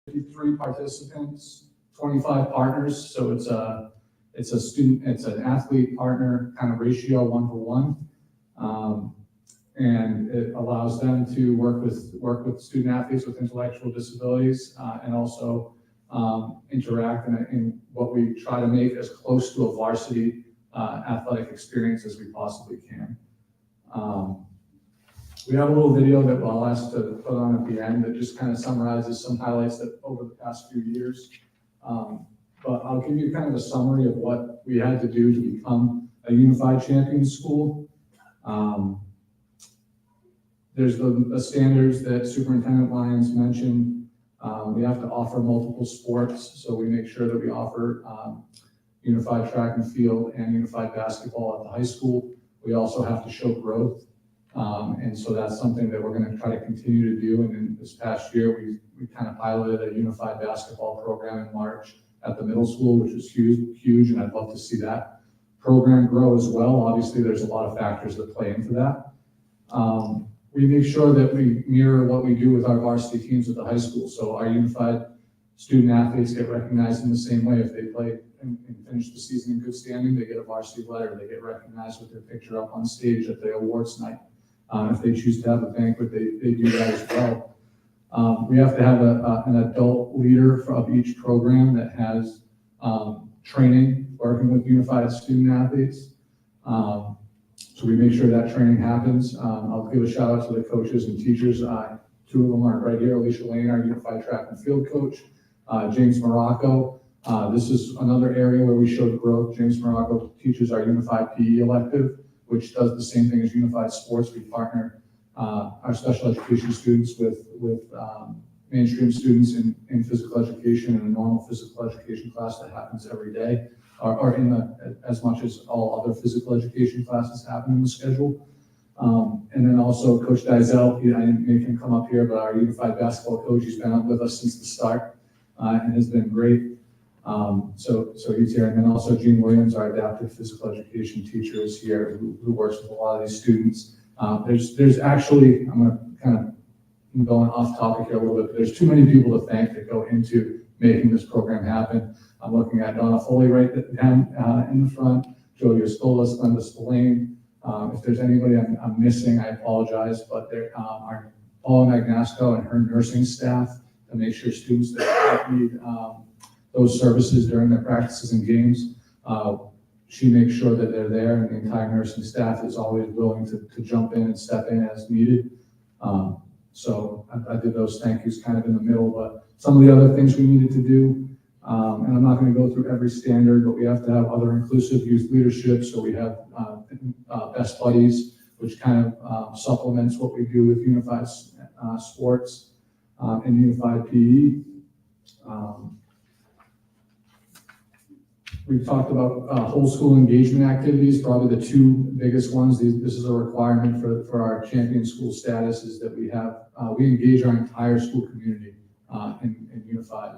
53 participants, 25 partners. So it's an athlete partner kind of ratio 1-to-1. And it allows them to work with student athletes with intellectual disabilities and also interact in what we try to make as close to a varsity athletic experience as we possibly can. We have a little video that I'll ask to put on at the end that just kind of summarizes some highlights that over the past few years. But I'll give you kind of a summary of what we had to do to become a unified champion school. There's the standards that Superintendent Lyons mentioned. We have to offer multiple sports, so we make sure that we offer unified track and field and unified basketball at the high school. We also have to show growth, and so that's something that we're going to try to continue to do. And in this past year, we kind of piloted a unified basketball program in March at the middle school, which was huge, and I'd love to see that program grow as well. Obviously, there's a lot of factors that play into that. We make sure that we mirror what we do with our varsity teams at the high school. So our unified student athletes get recognized in the same way. If they play and finish the season in good standing, they get a varsity letter. They get recognized with their picture up on stage at the awards night. If they choose to have a banquet, they do that as well. We have to have an adult leader of each program that has training working with unified student athletes. So we make sure that training happens. I'll give a shout out to the coaches and teachers. Two of them are right here. Alicia Lane, our unified track and field coach. James Morocco. This is another area where we showed growth. James Morocco teaches our unified PE elective, which does the same thing as unified sports. We partner our special education students with mainstream students in physical education in a normal physical education class that happens every day. Or as much as all other physical education classes happen in the schedule. And then also Coach Dizel, I didn't make him come up here, but our unified basketball coach, he's been up with us since the start and has been great. So he's here. And then also Gene Williams, our adaptive physical education teacher, is here who works with a lot of these students. There's actually, I'm going to kind of going off topic here a little bit, but there's too many people to thank that go into making this program happen. I'm looking at Donna Foley right down in the front, Jody Escola, Glenda Spillane. If there's anybody I'm missing, I apologize, but there are Paula Magnasco and her nursing staff to make sure students that need those services during their practices and games, she makes sure that they're there, and the entire nursing staff is always willing to jump in and step in as needed. So I did those thank yous kind of in the middle, but some of the other things we needed to do, and I'm not going to go through every standard, but we have to have other inclusive youth leadership. So we have Best Buddies, which kind of supplements what we do with unified sports and unified PE. We've talked about whole school engagement activities, probably the two biggest ones. This is a requirement for our champion school status, is that we engage our entire school community in unified.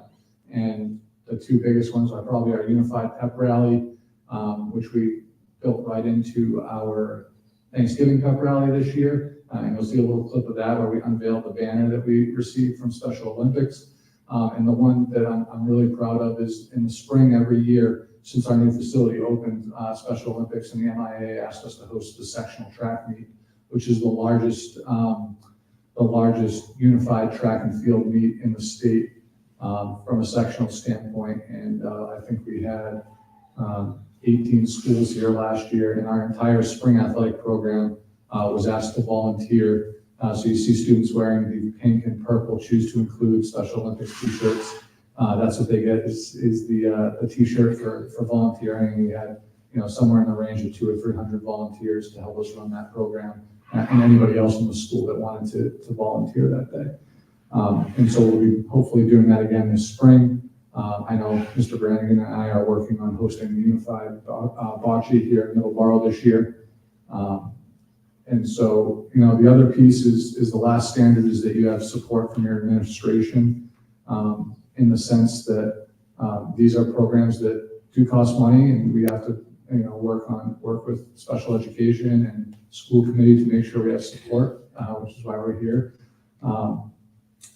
And the two biggest ones are probably our unified pep rally, which we built right into our Thanksgiving pep rally this year. And you'll see a little clip of that where we unveiled the banner that we received from Special Olympics. And the one that I'm really proud of is in the spring every year, since our new facility opened, Special Olympics and the MIA asked us to host the sectional track meet, which is the largest unified track and field meet in the state from a sectional standpoint. And I think we had 18 schools here last year, and our entire spring athletic program was asked to volunteer. So you see students wearing the pink and purple Choose to Include Special Olympics t-shirts. That's what they get is the t-shirt for volunteering. We had somewhere in the range of 200 or 300 volunteers to help us run that program, and anybody else in the school that wanted to volunteer that day. And so we'll be hopefully doing that again this spring. I know Mr. Brannigan and I are working on hosting the unified bocce here in Middleborough this year. And so, the other piece is the last standard is that you have support from your administration, in the sense that these are programs that do cost money, and we have to, work with special education and school committee to make sure we have support, which is why we're here.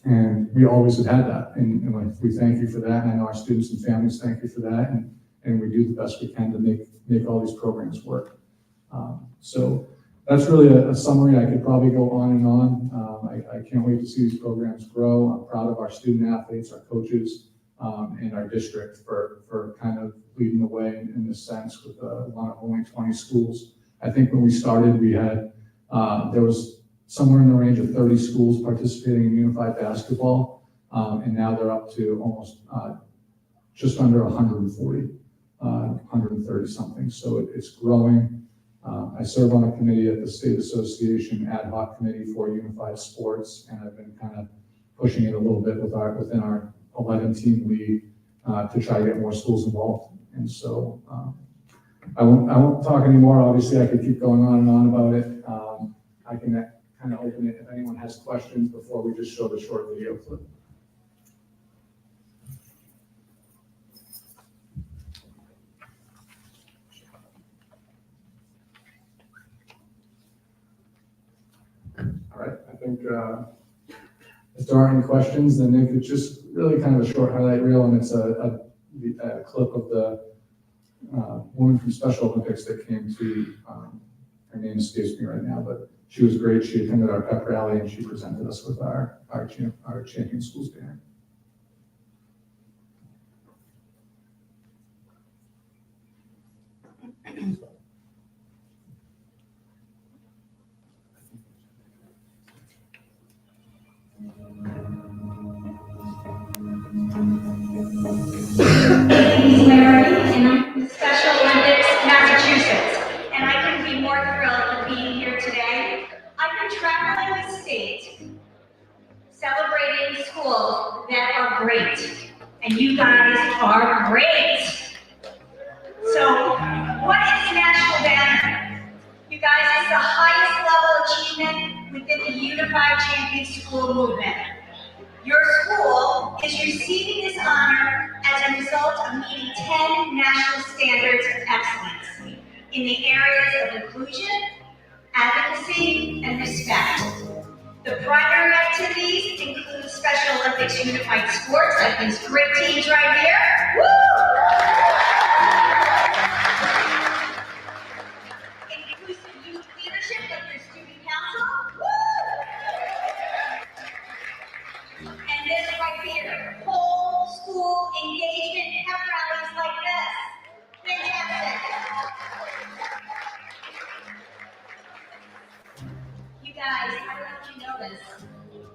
And we always have had that, and we thank you for that, and I know our students and families thank you for that, and we do the best we can to make all these programs work. So that's really a summary. I could probably go on and on. I can't wait to see these programs grow. I'm proud of our student athletes, our coaches, and our district for kind of leading the way in this sense with one of only 20 schools. I think when we started, we had, there was somewhere in the range of 30 schools participating in unified basketball, and now they're up to almost just under 140, 130 something. So it's growing. I serve on a committee at the State Association Ad Hoc Committee for Unified Sports, and I've been kind of pushing it a little bit within our 11-team league to try to get more schools involved. And so I won't talk anymore. Obviously, I could keep going on and on about it. I can kind of open it if anyone has questions before we just show the short video clip. All right, I think if there aren't any questions, then Nick, it's just really kind of a short highlight reel, and it's a clip of the woman from Special Olympics that came to, her name escapes me right now, but she was great. She attended our pep rally and she presented us with our Champion Schools banner. And I'm from Special Olympics, Massachusetts, and I couldn't be more thrilled with being here today. I've been traveling the state, celebrating schools that are great, and you guys are great. So, what is National Banner? You guys, it's the highest level achievement within the Unified Champion School movement. Your school is receiving this honor as a result of meeting 10 national standards of excellence in the areas of inclusion, advocacy, and respect. The primary activities include Special Olympics Unified Sports, like these great teams right here. Woo! Inclusive youth leadership, like your student council. Woo! And this right here, whole school engagement pep rallies like this. Fantastic. You guys, I don't know if you know this,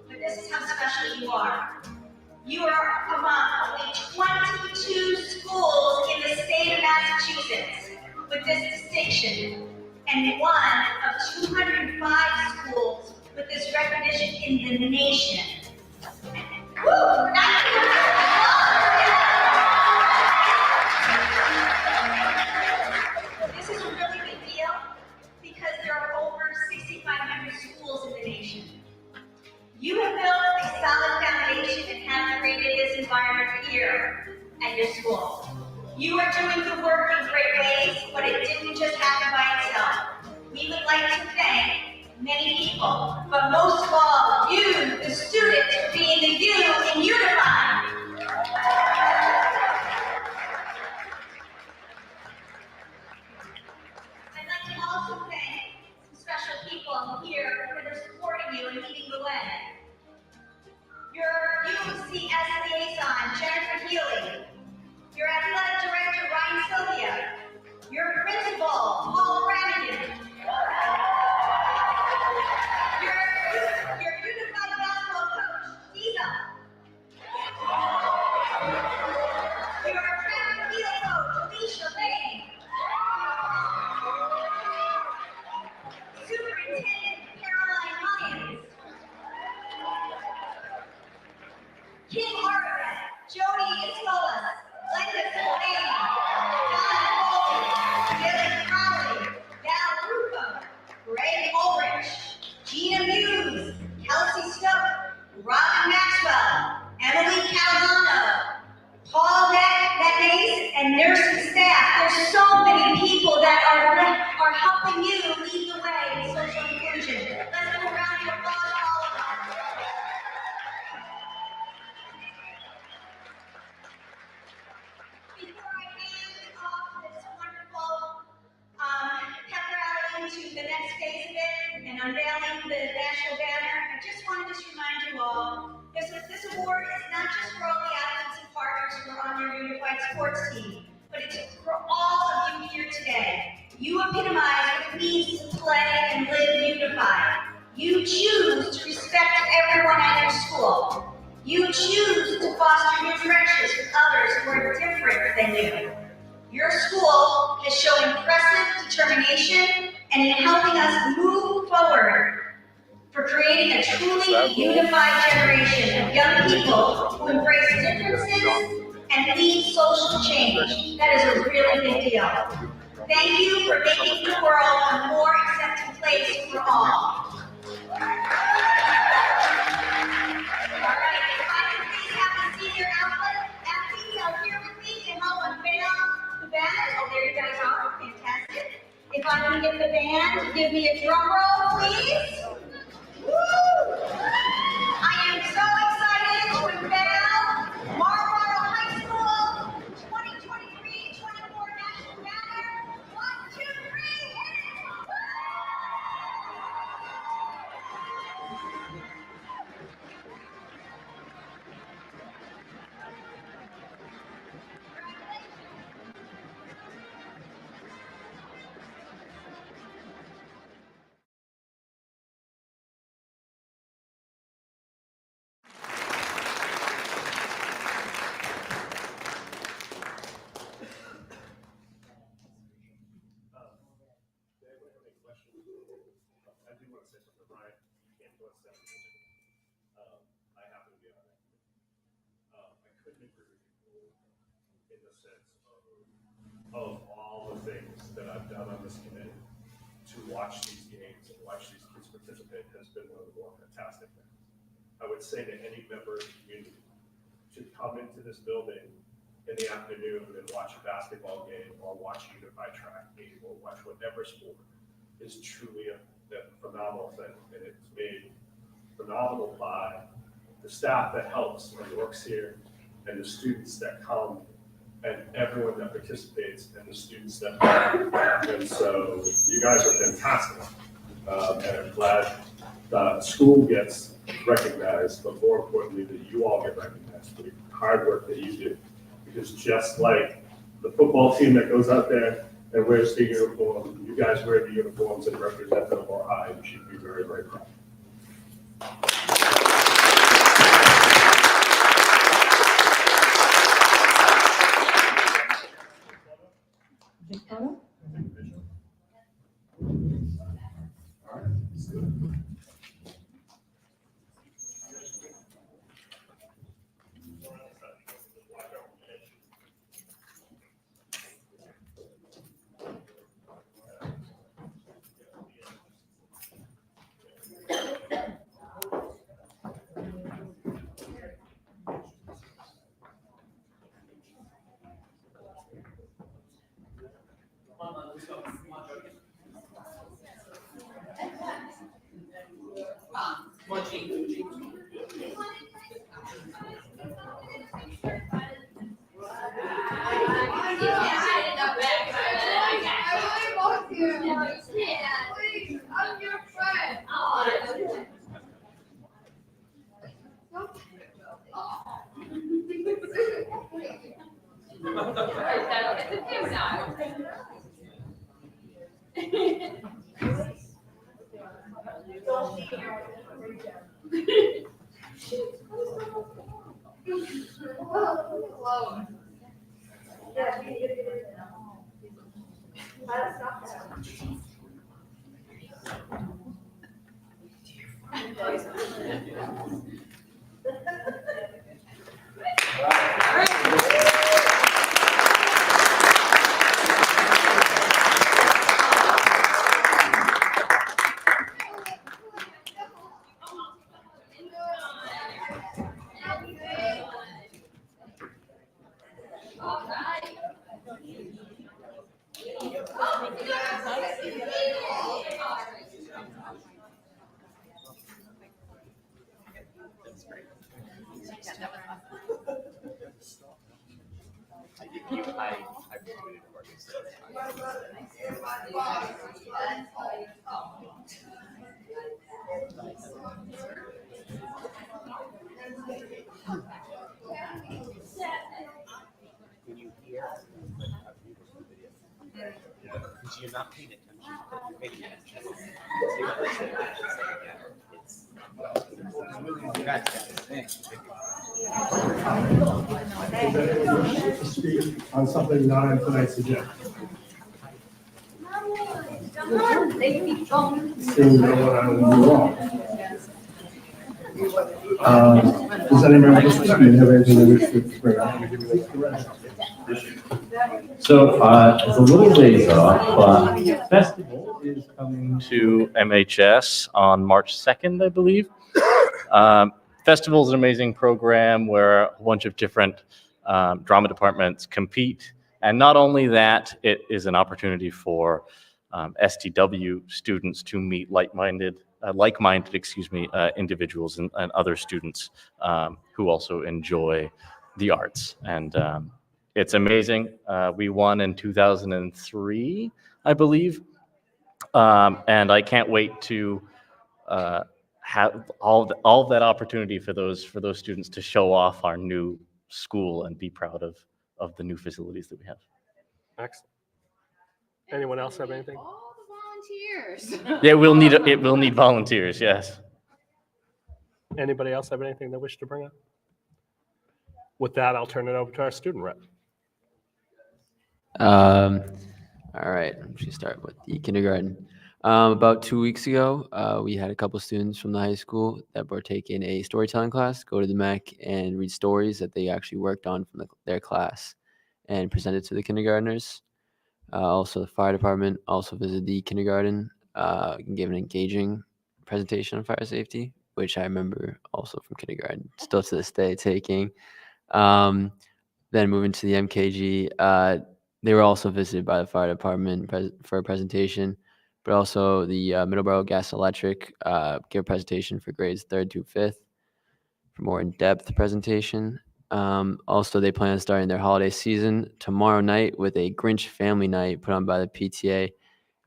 but this is how special you are. You are among only 22 schools in the state of Massachusetts with this distinction, and one of 205 schools with this recognition in the nation. Woo! This is a really big deal because there are over 6,500 schools in the nation. You have built a solid foundation and have created this environment here at your school. You are doing the work in great ways, but it didn't just happen by itself. We would like to thank many people, but most of all, you, the students, for being the you in Unified. I'd like to also thank some special people here that are supporting you and leading the way. Your UCS liaison, Jennifer Healy. Your athletic director, Ryan Sylvia. Your principal, Paul Brannigan. Your unified basketball coach, unified sports team, but it's for all of you here today. You epitomize what it means to play and live unified. You choose to respect everyone at your school. You choose to foster new friendships with others who are different than you. Your school has shown impressive determination and in helping us move forward for creating a truly unified generation of young people who embrace differences and lead social change. That is a really big deal. Thank you for making the world a more accepting place for all. All right, if I could please have the senior athletes out here with me to help unveil the band. Oh, there you guys are. Fantastic. If I can get the band to give me a drum roll, please. Woo! I am so excited to unveil Marlboro High School 2023-24 National Banner. 1, 2, 3, hit it! I do want to say something, Ryan. You can't do it 7 years ago. I happen to be on it. I couldn't agree with you in the sense of all the things that I've done on this committee to watch these games and watch these kids participate has been one of the more fantastic things. I would say to any member of the community to come into this building in the afternoon and watch a basketball game or watch a unified track game or watch whatever sport is truly a phenomenal thing, and it's made phenomenal by the staff that helps and works here, and the students that come, and everyone that participates, and the students that play. And so you guys are fantastic, and I'm glad the school gets recognized, but more importantly, that you all get recognized for the hard work that you do. Because just like the football team that goes out there and wears the uniform, you guys wear the uniforms and represent them more high. You should be very, very proud. You're not paying attention. You're paying attention. Congrats, guys. Thanks. To speak on something not on tonight's agenda. Seeing no one, I will move on. Does any member of the committee have anything they wish to bring up? So it's a little ways off, but festival is coming to MHS on March 2nd, I believe. Festival is an amazing program where a bunch of different drama departments compete. And not only that, it is an opportunity for STW students to meet like-minded individuals and other students who also enjoy the arts. And it's amazing. We won in 2003, I believe. And I can't wait to have all of that opportunity for those students to show off our new school and be proud of the new facilities that we have. Excellent. Anyone else have anything? All the volunteers. Yeah, it will need volunteers, yes. Anybody else have anything they wish to bring up? With that, I'll turn it over to our student rep. All right, I'm just gonna start with the kindergarten. About 2 weeks ago, we had a couple students from the high school that partake in a storytelling class, go to the MEC and read stories that they actually worked on from their class and presented to the kindergartners. Also, the fire department also visited the kindergarten and gave an engaging presentation on fire safety, which I remember also from kindergarten, still to this day taking. Then moving to the MKG, they were also visited by the fire department for a presentation, but also the Middleborough Gas Electric gave a presentation for grades 3rd to 5th for more in-depth presentation. Also, they plan on starting their holiday season tomorrow night with a Grinch family night put on by the PTA,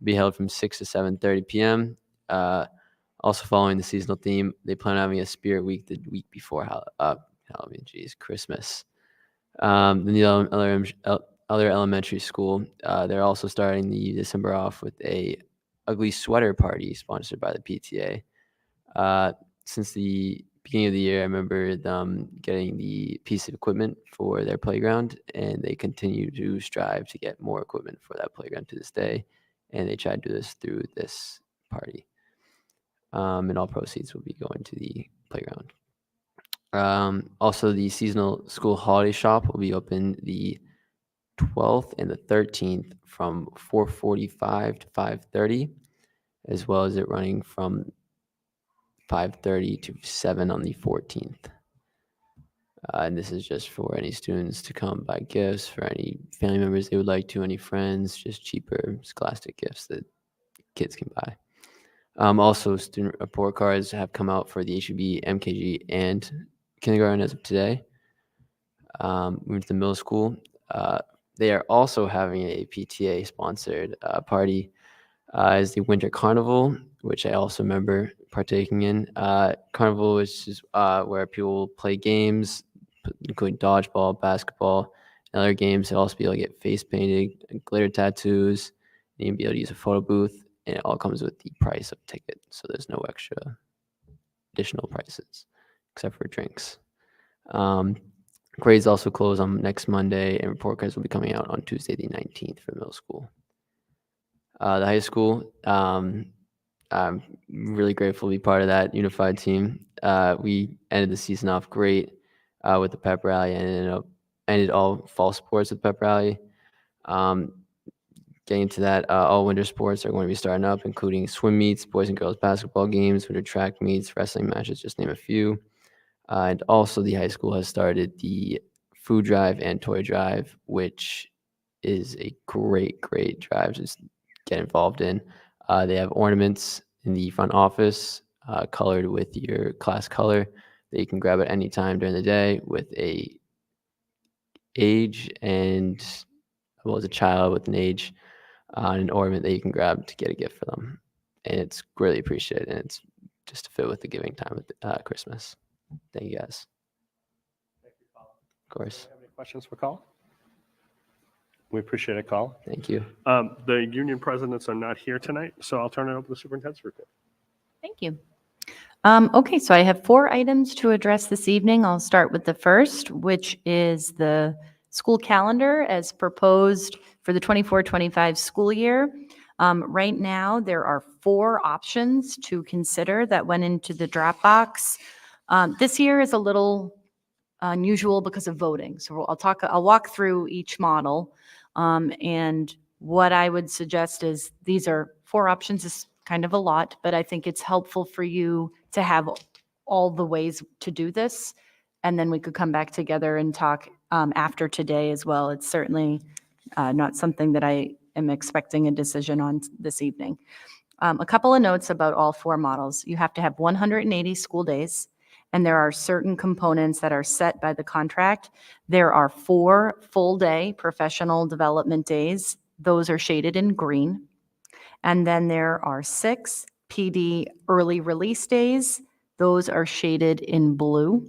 be held from 6 to 7:30 p.m. Also following the seasonal theme, they plan on having a spirit week the week before Halloween, Christmas. Then the other elementary school, they're also starting the December off with a ugly sweater party sponsored by the PTA. Since the beginning of the year, I remember them getting the piece of equipment for their playground, and they continue to strive to get more equipment for that playground to this day. And they try to do this through this party. And all proceeds will be going to the playground. Also, the seasonal school holiday shop will be open the 12th and the 13th from 4:45 to 5:30, as well as it running from 5:30 to 7 on the 14th. And this is just for any students to come buy gifts, for any family members they would like to, any friends, just cheaper scholastic gifts that kids can buy. Also, student report cards have come out for the HEB, MKG, and kindergarten as of today. Moving to the middle school, they are also having a PTA-sponsored party as the Winter Carnival, which I also remember partaking in. Carnival is just where people play games, including dodgeball, basketball, and other games. They'll also be able to get face painted, glitter tattoos, and you'll be able to use a photo booth, and it all comes with the price of ticket. So there's no extra additional prices except for drinks. Grades also close on next Monday, and report cards will be coming out on Tuesday the 19th for middle school. The high school, I'm really grateful to be part of that unified team. We ended the season off great with the pep rally, and ended all fall sports with pep rally. Getting into that, all winter sports are going to be starting up, including swim meets, boys and girls basketball games, winter track meets, wrestling matches, just name a few. And also the high school has started the food drive and toy drive, which is a great drive to get involved in. They have ornaments in the front office colored with your class color that you can grab at any time during the day with a age and, well, as a child with an age, an ornament that you can grab to get a gift for them. And it's greatly appreciated, and it's just to fit with the giving time of Christmas. Thank you, guys. Thank you, Colin. Of course. Have any questions for Colin? We appreciate it, Colin. Thank you. The union presidents are not here tonight, so I'll turn it over to the superintendent's report. Thank you. Okay, so I have 4 items to address this evening. I'll start with the first, which is the school calendar as proposed for the 24-25 school year. Right now, there are 4 options to consider that went into the Dropbox. This year is a little unusual because of voting. So I'll walk through each model. And what I would suggest is these are 4 options, is kind of a lot, but I think it's helpful for you to have all the ways to do this. And then we could come back together and talk after today as well. It's certainly not something that I am expecting a decision on this evening. A couple of notes about all 4 models. You have to have 180 school days, and there are certain components that are set by the contract. There are 4 full-day professional development days. Those are shaded in green. And then there are 6 PD early release days. Those are shaded in blue.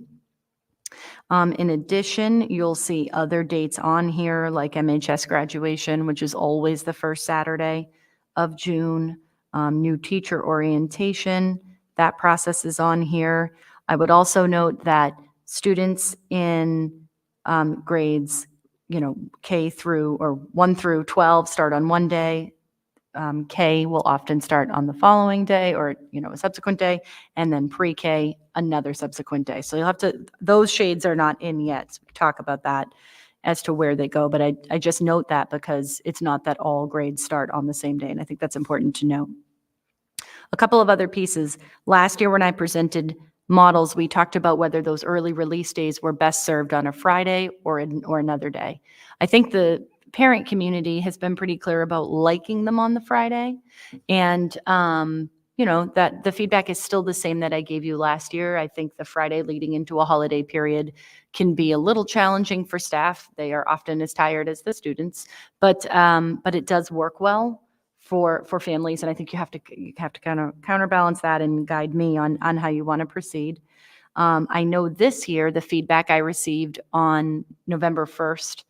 In addition, you'll see other dates on here like MHS graduation, which is always the first Saturday of June. New teacher orientation, that process is on here. I would also note that students in grades, K through or 1 through 12 start on one day. K will often start on the following day or, a subsequent day, and then pre-K another subsequent day. So you'll have to, those shades are not in yet. So we can talk about that as to where they go, but I just note that because it's not that all grades start on the same day, and I think that's important to note. A couple of other pieces. Last year when I presented models, we talked about whether those early release days were best served on a Friday or another day. I think the parent community has been pretty clear about liking them on the Friday. And, that the feedback is still the same that I gave you last year. I think the Friday leading into a holiday period can be a little challenging for staff. They are often as tired as the students, but it does work well for families. And I think you have to kind of counterbalance that and guide me on how you want to proceed. I know this year, the feedback I received on November 1st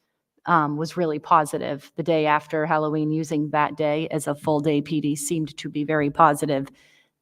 was really positive. The day after Halloween, using that day as a full day PD seemed to be very positive.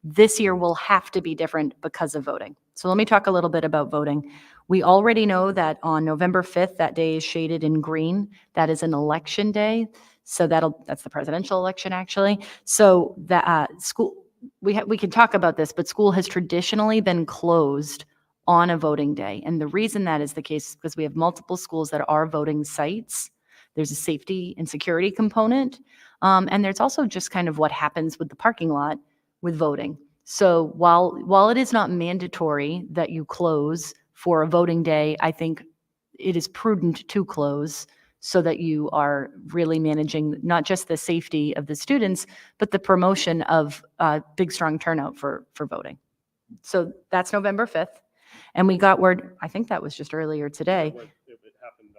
This year will have to be different because of voting. So let me talk a little bit about voting. We already know that on November 5th, that day is shaded in green. That is an election day. So that's the presidential election, actually. So that school, we can talk about this, but school has traditionally been closed on a voting day. And the reason that is the case is because we have multiple schools that are voting sites. There's a safety and security component. And there's also just kind of what happens with the parking lot with voting. So while it is not mandatory that you close for a voting day, I think it is prudent to close so that you are really managing not just the safety of the students, but the promotion of big, strong turnout for voting. So that's November 5th. And we got word, I think that was just earlier today. It happened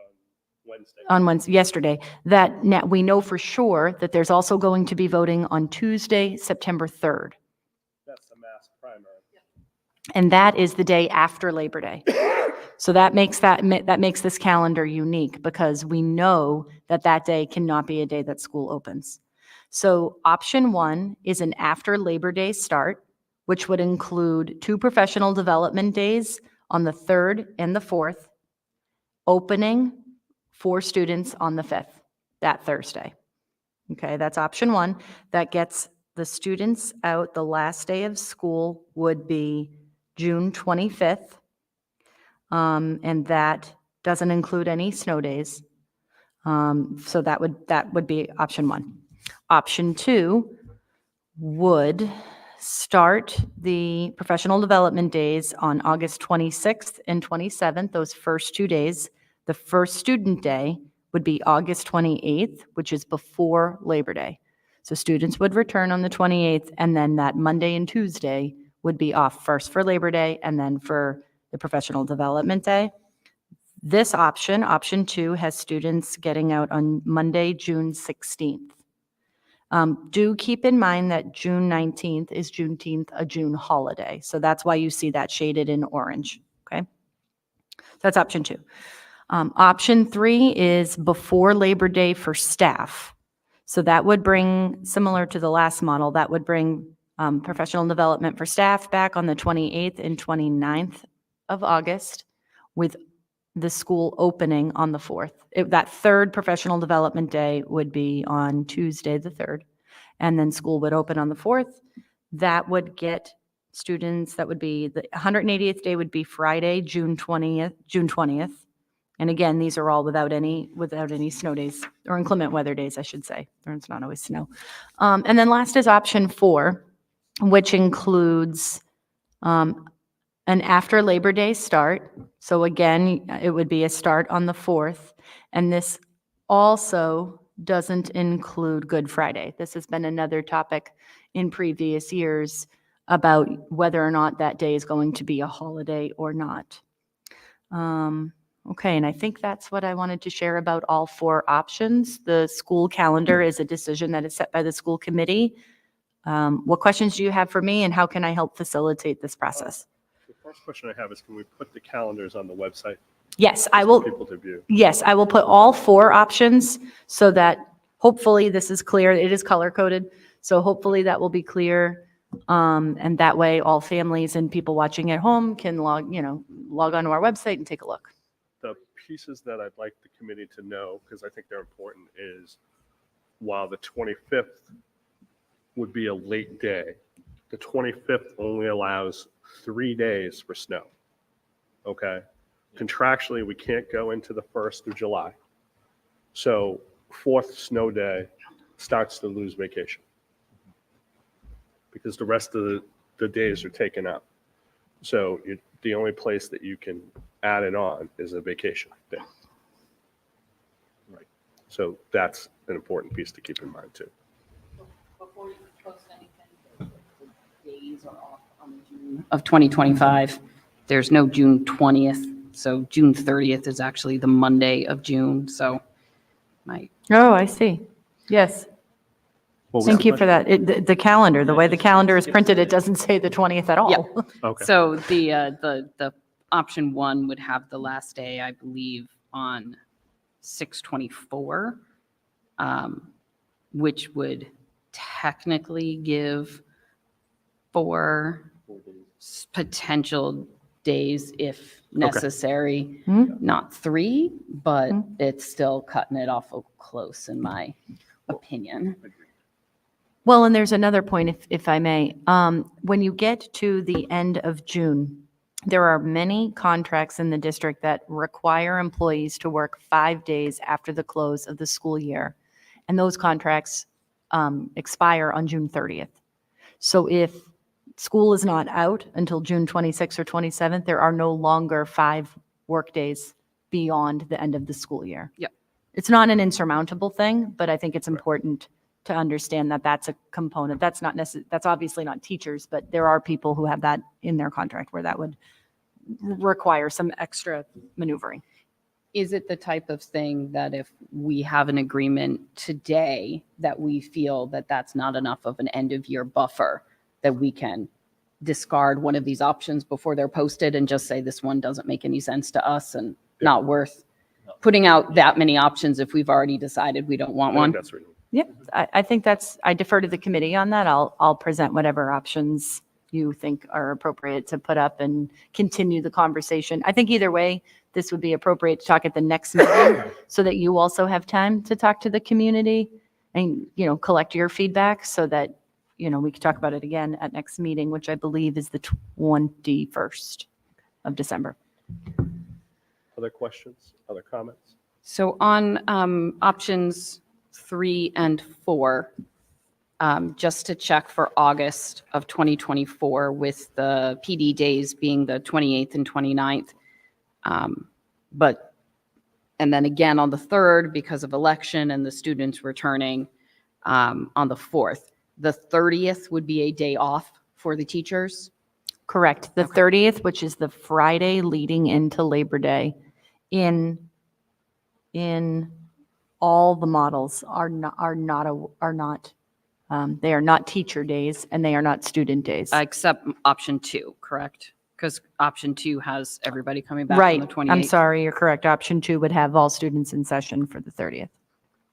on Wednesday. Yesterday, that now we know for sure that there's also going to be voting on Tuesday, September 3rd. That's the mass primary. And that is the day after Labor Day. So that makes this calendar unique because we know that day cannot be a day that school opens. So option 1 is an after Labor Day start, which would include 2 professional development days on the 3rd and the 4th, opening for students on the 5th, that Thursday. Okay, that's option 1. That gets the students out. The last day of school would be June 25th, and that doesn't include any snow days. So that would be option 1. Option 2 would start the professional development days on August 26th and 27th, those first 2 days. The first student day would be August 28th, which is before Labor Day. So students would return on the 28th, and then that Monday and Tuesday would be off, first for Labor Day and then for the professional development day. This option, option 2, has students getting out on Monday, June 16th. Do keep in mind that June 19th is Juneteenth, a June holiday. So that's why you see that shaded in orange, okay? So that's option 2. Option 3 is before Labor Day for staff. So that would bring, similar to the last model, that would bring professional development for staff back on the 28th and 29th of August, with the school opening on the 4th. That third professional development day would be on Tuesday, the 3rd, and then school would open on the 4th. That would get students, that would be, the 180th day would be Friday, June 20th. And again, these are all without any snow days, or inclement weather days, I should say. It's not always snow. And then last is option 4, which includes an after Labor Day start. So again, it would be a start on the 4th. And this also doesn't include Good Friday. This has been another topic in previous years about whether or not that day is going to be a holiday or not. Okay, and I think that's what I wanted to share about all 4 options. The school calendar is a decision that is set by the school committee. What questions do you have for me, and how can I help facilitate this process? The first question I have is, can we put the calendars on the website Yes, I for will. people to view? Yes, I will put all 4 options so that hopefully this is clear. It is color coded, so hopefully that will be clear. And that way all families and people watching at home can log onto our website and take a look. The pieces that I'd like the committee to know, because I think they're important, is while the 25th would be a late day, the 25th only allows 3 days for snow. Okay? Contractually, we can't go into the 1st of July. So 4th snow day starts to lose vacation because the rest of the days are taken up. So the only place that you can add it on is a vacation day. Right. So that's an important piece to keep in mind too. Before you post anything, the days are off on June of 2025. There's no June 20th, so June 30th is actually the Monday of June, so Oh, I see. Yes. What was Thank the you for that. The calendar, the way the calendar is printed, it doesn't say the 20th at all. Yeah. Okay. So the option 1 would have the last day, I believe, on 6/24, which would technically give 4 potential days if necessary, not 3, but it's still cutting it awful close in my opinion. Well, and there's another point, if I may. When you get to the end of June, there are many contracts in the district that require employees to work 5 days after the close of the school year. And those contracts expire on June 30th. So if school is not out until June 26th or 27th, there are no longer 5 work days beyond the end of the school year. Yep. It's not an insurmountable thing, but I think it's important to understand that that's a component. That's obviously not teachers, but there are people who have that in their contract where that would require some extra maneuvering. Is it the type of thing that if we have an agreement today that we feel that that's not enough of an end of year buffer, that we can discard one of these options before they're posted and just say this one doesn't make any sense to us and not worth putting out that many options if we've already decided we don't want I think one? that's reasonable. Yep, I think I defer to the committee on that. I'll present whatever options you think are appropriate to put up and continue the conversation. I think either way, this would be appropriate to talk at the next meeting so that you also have time to talk to the community and, collect your feedback so that, we can talk about it again at next meeting, which I believe is the 21st of December. Other questions, other comments? So on options 3 and 4, just to check for August of 2024 with the PD days being the 28th and 29th. And then again on the 3rd because of election and the students returning on the 4th. The 30th would be a day off for the teachers. Correct. The 30th, which is the Friday leading into Labor Day, in all the models are not they are not teacher days and they are not student days. Except option 2, correct? Because option 2 has everybody coming back Right. on the 28th. I'm sorry, you're correct. Option 2 would have all students in session for the 30th.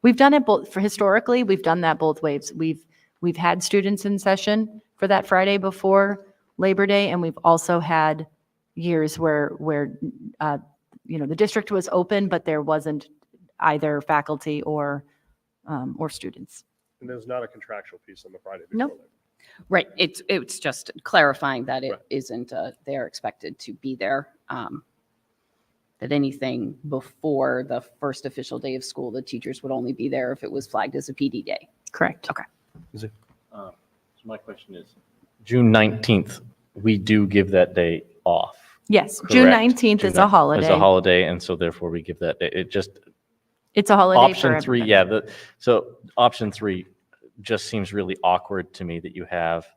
We've done it both, for historically, we've done that both ways. We've had students in session for that Friday before Labor Day, and we've also had years where the district was open, but there wasn't either faculty or students. And there's not a contractual piece on the Friday No. before. Right. It's just clarifying that it Right. isn't, they're expected to be there. That anything before the first official day of school, the teachers would only be there if it was flagged as a PD day. Correct. Okay. So my question is, June 19th, we do give that day off. Yes, June correct? 19th June is a holiday. Is a holiday, and so therefore we give that day. It just, It's a holiday for option 3, everybody. yeah, so option 3 just seems really awkward to me that you have,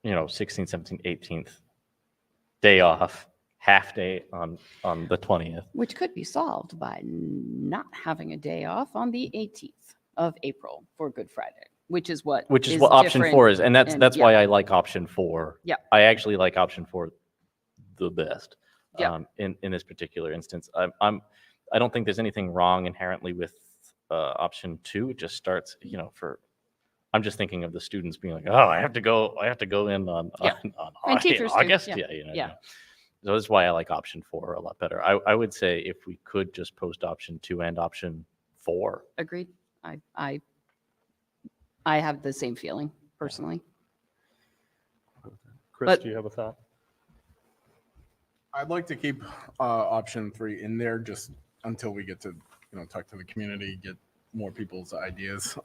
16th, 17th, 18th, day off, half day on the 20th. Which could be solved by not having a day off on the 18th of April for Good Friday, which is what Option different 4 is, and that's yeah. why I like option 4. Yeah. I actually like option 4 the best. Yeah. In this particular instance, I don't think there's anything wrong inherently with option 2. It just starts, I'm just thinking of the students being like, oh, I have to go in on Yeah. And teachers too, August. yeah. Yeah. So that's why I like option 4 a lot better. I would say if we could just post option 2 and option 4. Agreed. I have the same feeling personally. Chris, But- do you have a thought? I'd like to keep option 3 in there just until we get to, talk to the community, get more people's ideas.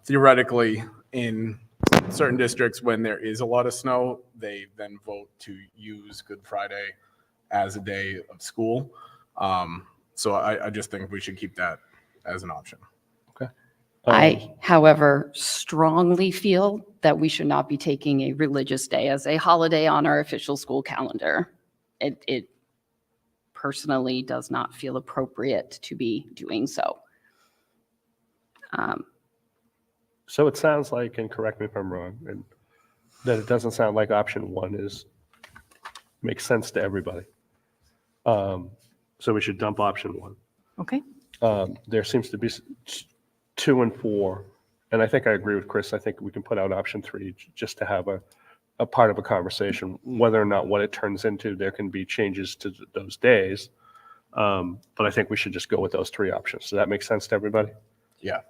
Theoretically, in certain districts, when there is a lot of snow, they then vote to use Good Friday as a day of school. So I just think we should keep that as an option. I, however, strongly feel that we should not be taking a religious day as a holiday on our official school calendar. It personally does not feel appropriate to be doing so. So it sounds like, and correct me if I'm wrong, and that it doesn't sound like option 1 makes sense to everybody. So we should dump option 1. Okay. There seems to be 2 and 4, and I think I agree with Chris. I think we can put out option 3 just to have a part of a conversation, whether or not what it turns into, there can be changes to those days. But I think we should just go with those 3 options. Does that make sense to everybody? Yeah.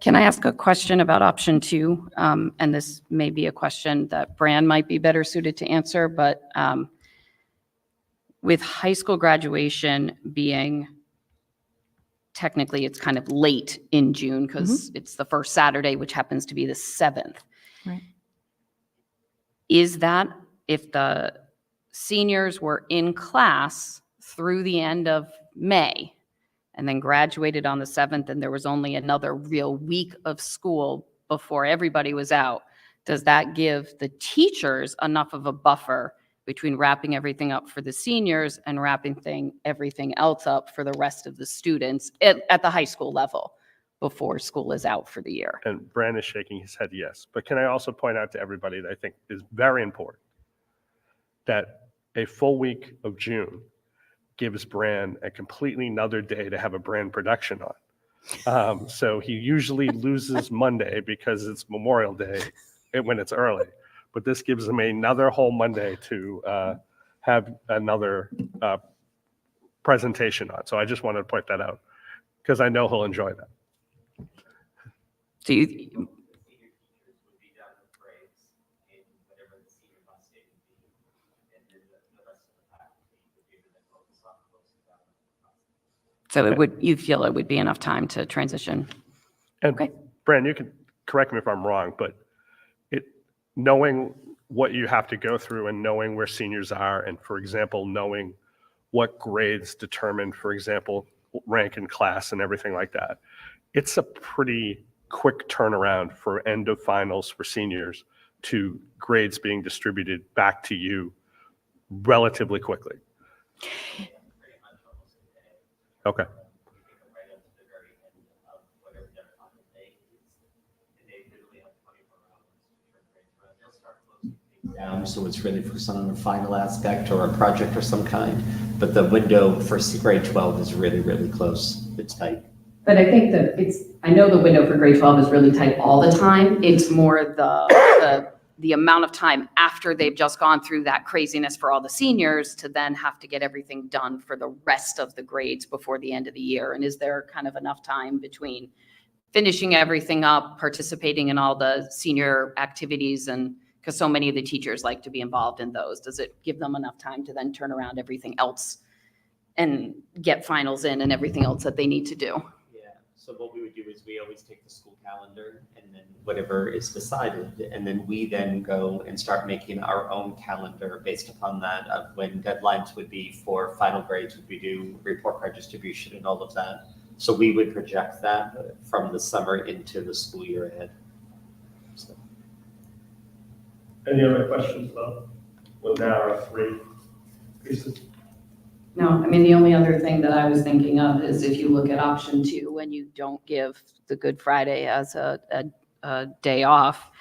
Can I ask a question about option 2? And this may be a question that Bran might be better suited to answer, but with high school graduation being technically it's kind of late in June because it's the first Saturday, which happens to be the 7th. Right. Is that if the seniors were in class through the end of May and then graduated on the 7th and there was only another real week of school before everybody was out, does that give the teachers enough of a buffer between wrapping everything up for the seniors and wrapping everything else up for the rest of the students at the high school level before school is out for the year? And Brand is shaking his head yes. But can I also point out to everybody that I think is very important that a full week of June gives Brand a completely another day to have a Brand production on. So he usually loses Monday because it's Memorial Day when it's early. But this gives him another whole Monday to have another presentation on. So I just wanted to point that out because I know he'll enjoy that. Do you, so you feel it would be enough time to transition? And Okay. Brand, you can correct me if I'm wrong, but knowing what you have to go through and knowing where seniors are, and for example, knowing what grades determine, for example, rank in class and everything like that, it's a pretty quick turnaround for end of finals for seniors to grades being distributed back to you relatively quickly. Okay. time, so it's really focused on a final aspect or a project of some kind. But the window for grade 12 is really, really close. It's tight. But I think that I know the window for grade 12 is really tight all the time. It's more the amount of time after they've just gone through that craziness for all the seniors to then have to get everything done for the rest of the grades before the end of the year. And is there kind of enough time between finishing everything up, participating in all the senior activities, and because so many of the teachers like to be involved in those, does it give them enough time to then turn around everything else and get finals in and everything else that they need to do? Yeah, so what we would do is we always take the school calendar and then whatever is decided, and then we then go and start making our own calendar based upon that of when deadlines would be for final grades, would we do report card distribution and all of that. So we would project that from the summer into the school year ahead. So. Any other questions about, well, now our 3 pieces? No, I mean, the only other thing that I was thinking of is if you look at option 2, when you don't give the Good Friday as a day off,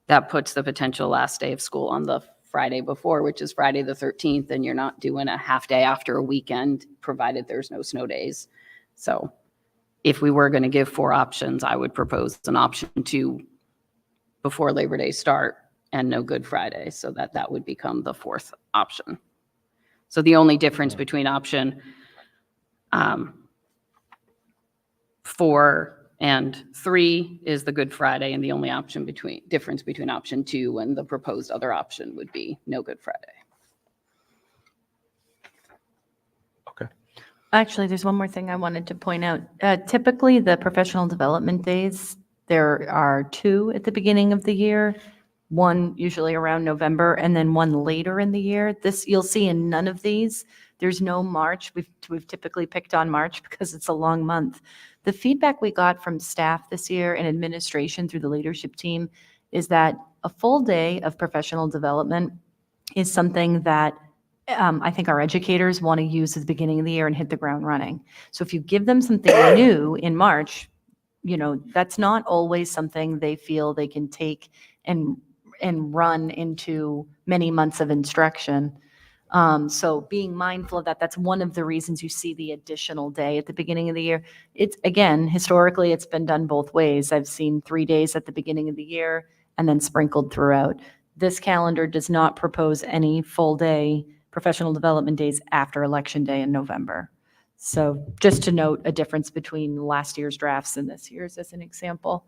that puts the potential last day of school on the Friday before, which is Friday the 13th, and you're not doing a half day after a weekend, provided there's no snow days. So if we were going to give 4 options, I would propose an option 2 before Labor Day start and no Good Friday, so that would become the 4th option. So the only difference between option 4 and 3 is the Good Friday, and the only difference between option 2 and the proposed other option would be no Good Friday. Actually, there's one more thing I wanted to point out. Typically, the professional development days, there are 2 at the beginning of the year, 1 usually around November, and then 1 later in the year. This you'll see in none of these. There's no March. We've typically picked on March because it's a long month. The feedback we got from staff this year and administration through the leadership team is that a full day of professional development is something that I think our educators want to use at the beginning of the year and hit the ground running. So if you give them something new in March, that's not always something they feel they can take and run into many months of instruction. So being mindful of that, that's one of the reasons you see the additional day at the beginning of the year. It's, again, historically, it's been done both ways. I've seen 3 days at the beginning of the year and then sprinkled throughout. This calendar does not propose any full day professional development days after Election Day in November. So just to note a difference between last year's drafts and this year's as an example.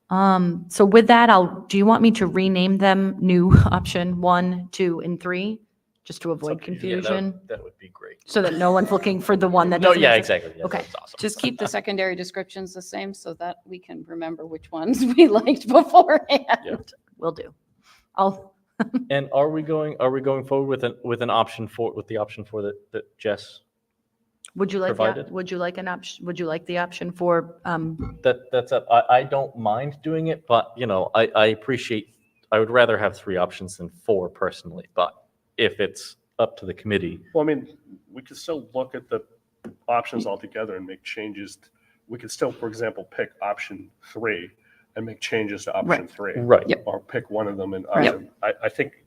So with that, do you want me to rename them new option 1, 2, and 3, just to avoid confusion? That would be great. So that no one's looking for the one that No, doesn't. yeah, exist? exactly. Yeah, Okay. that's awesome. Just keep the secondary descriptions the same so that we can remember which ones we liked beforehand. Yep. Will do. And are we going forward with the option 4 that Jess Would you like provided? would you like the option for that's up? I don't mind doing it, but I appreciate. I would rather have 3 options than 4 personally. But if it's up to the committee, Well, I mean, we could still look at the options altogether and make changes. We could still, for example, pick option 3 and make changes to option 3. right? Yep. Or pick one of them in Right. option. I think.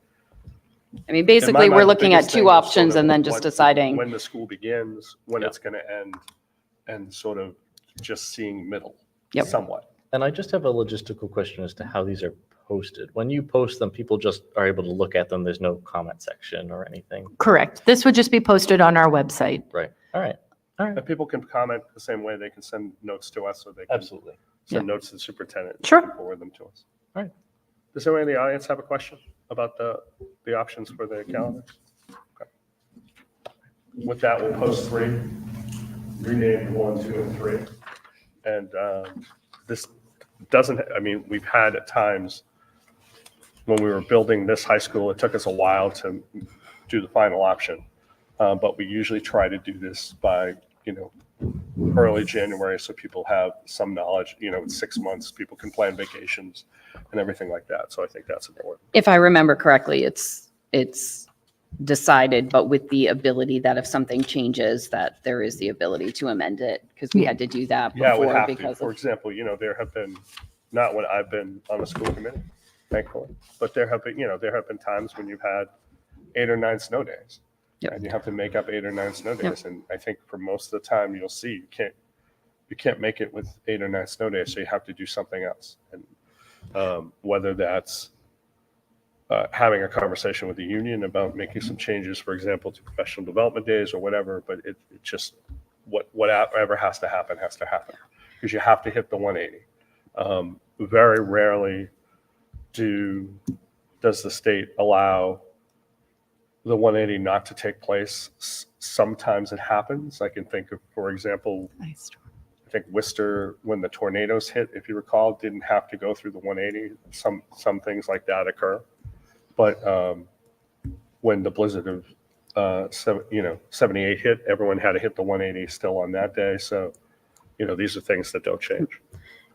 I mean, in my basically, we're mind, the looking at biggest thing 2 is sort options of and then just deciding. When the school begins, when Yeah. it's going to end, and sort of just seeing middle Yep. somewhat. And I just have a logistical question as to how these are posted. When you post them, people just are able to look at them. There's no comment section or anything. correct? This would just be posted on our website. Right. All right. And people can comment the same way. They can send notes to us, or they can Absolutely. send notes to the superintendent. and Sure. we forward them to us. All right. Does anyone in the audience have a question about the options for the calendar? Okay. With that, we'll post 3, rename 1, 2, and 3. And this doesn't, I mean, we've had at times when we were building this high school, it took us a while to do the final option. But we usually try to do this by, early January, so people have some knowledge, in 6 months, people can plan vacations and everything like that. So I think that's important. If I remember correctly, it's decided, but with the ability that if something changes, that there is the ability to amend it, because we had to do that Yeah, it would before have to. because For of. example, there have been, not when I've been on the school committee, thankfully. But there have been, there have been times when you've had 8 or 9 snow days. Yep. And you have to make up 8 or 9 snow Yep. days. And I think for most of the time, you'll see you can't make it with 8 or 9 snow days, so you have to do something else. And whether that's having a conversation with the union about making some changes, for example, to professional development days or whatever, but it just, whatever has to happen, because you have to hit the 180. Very rarely does the state allow the 180 not to take place. Sometimes it happens. I can think of, for example, I think Worcester, when the tornadoes hit, if you recall, didn't have to go through the 180. Some things like that occur. But when the blizzard of 78 hit, everyone had to hit the 180 still on that day. So, these are things that don't change.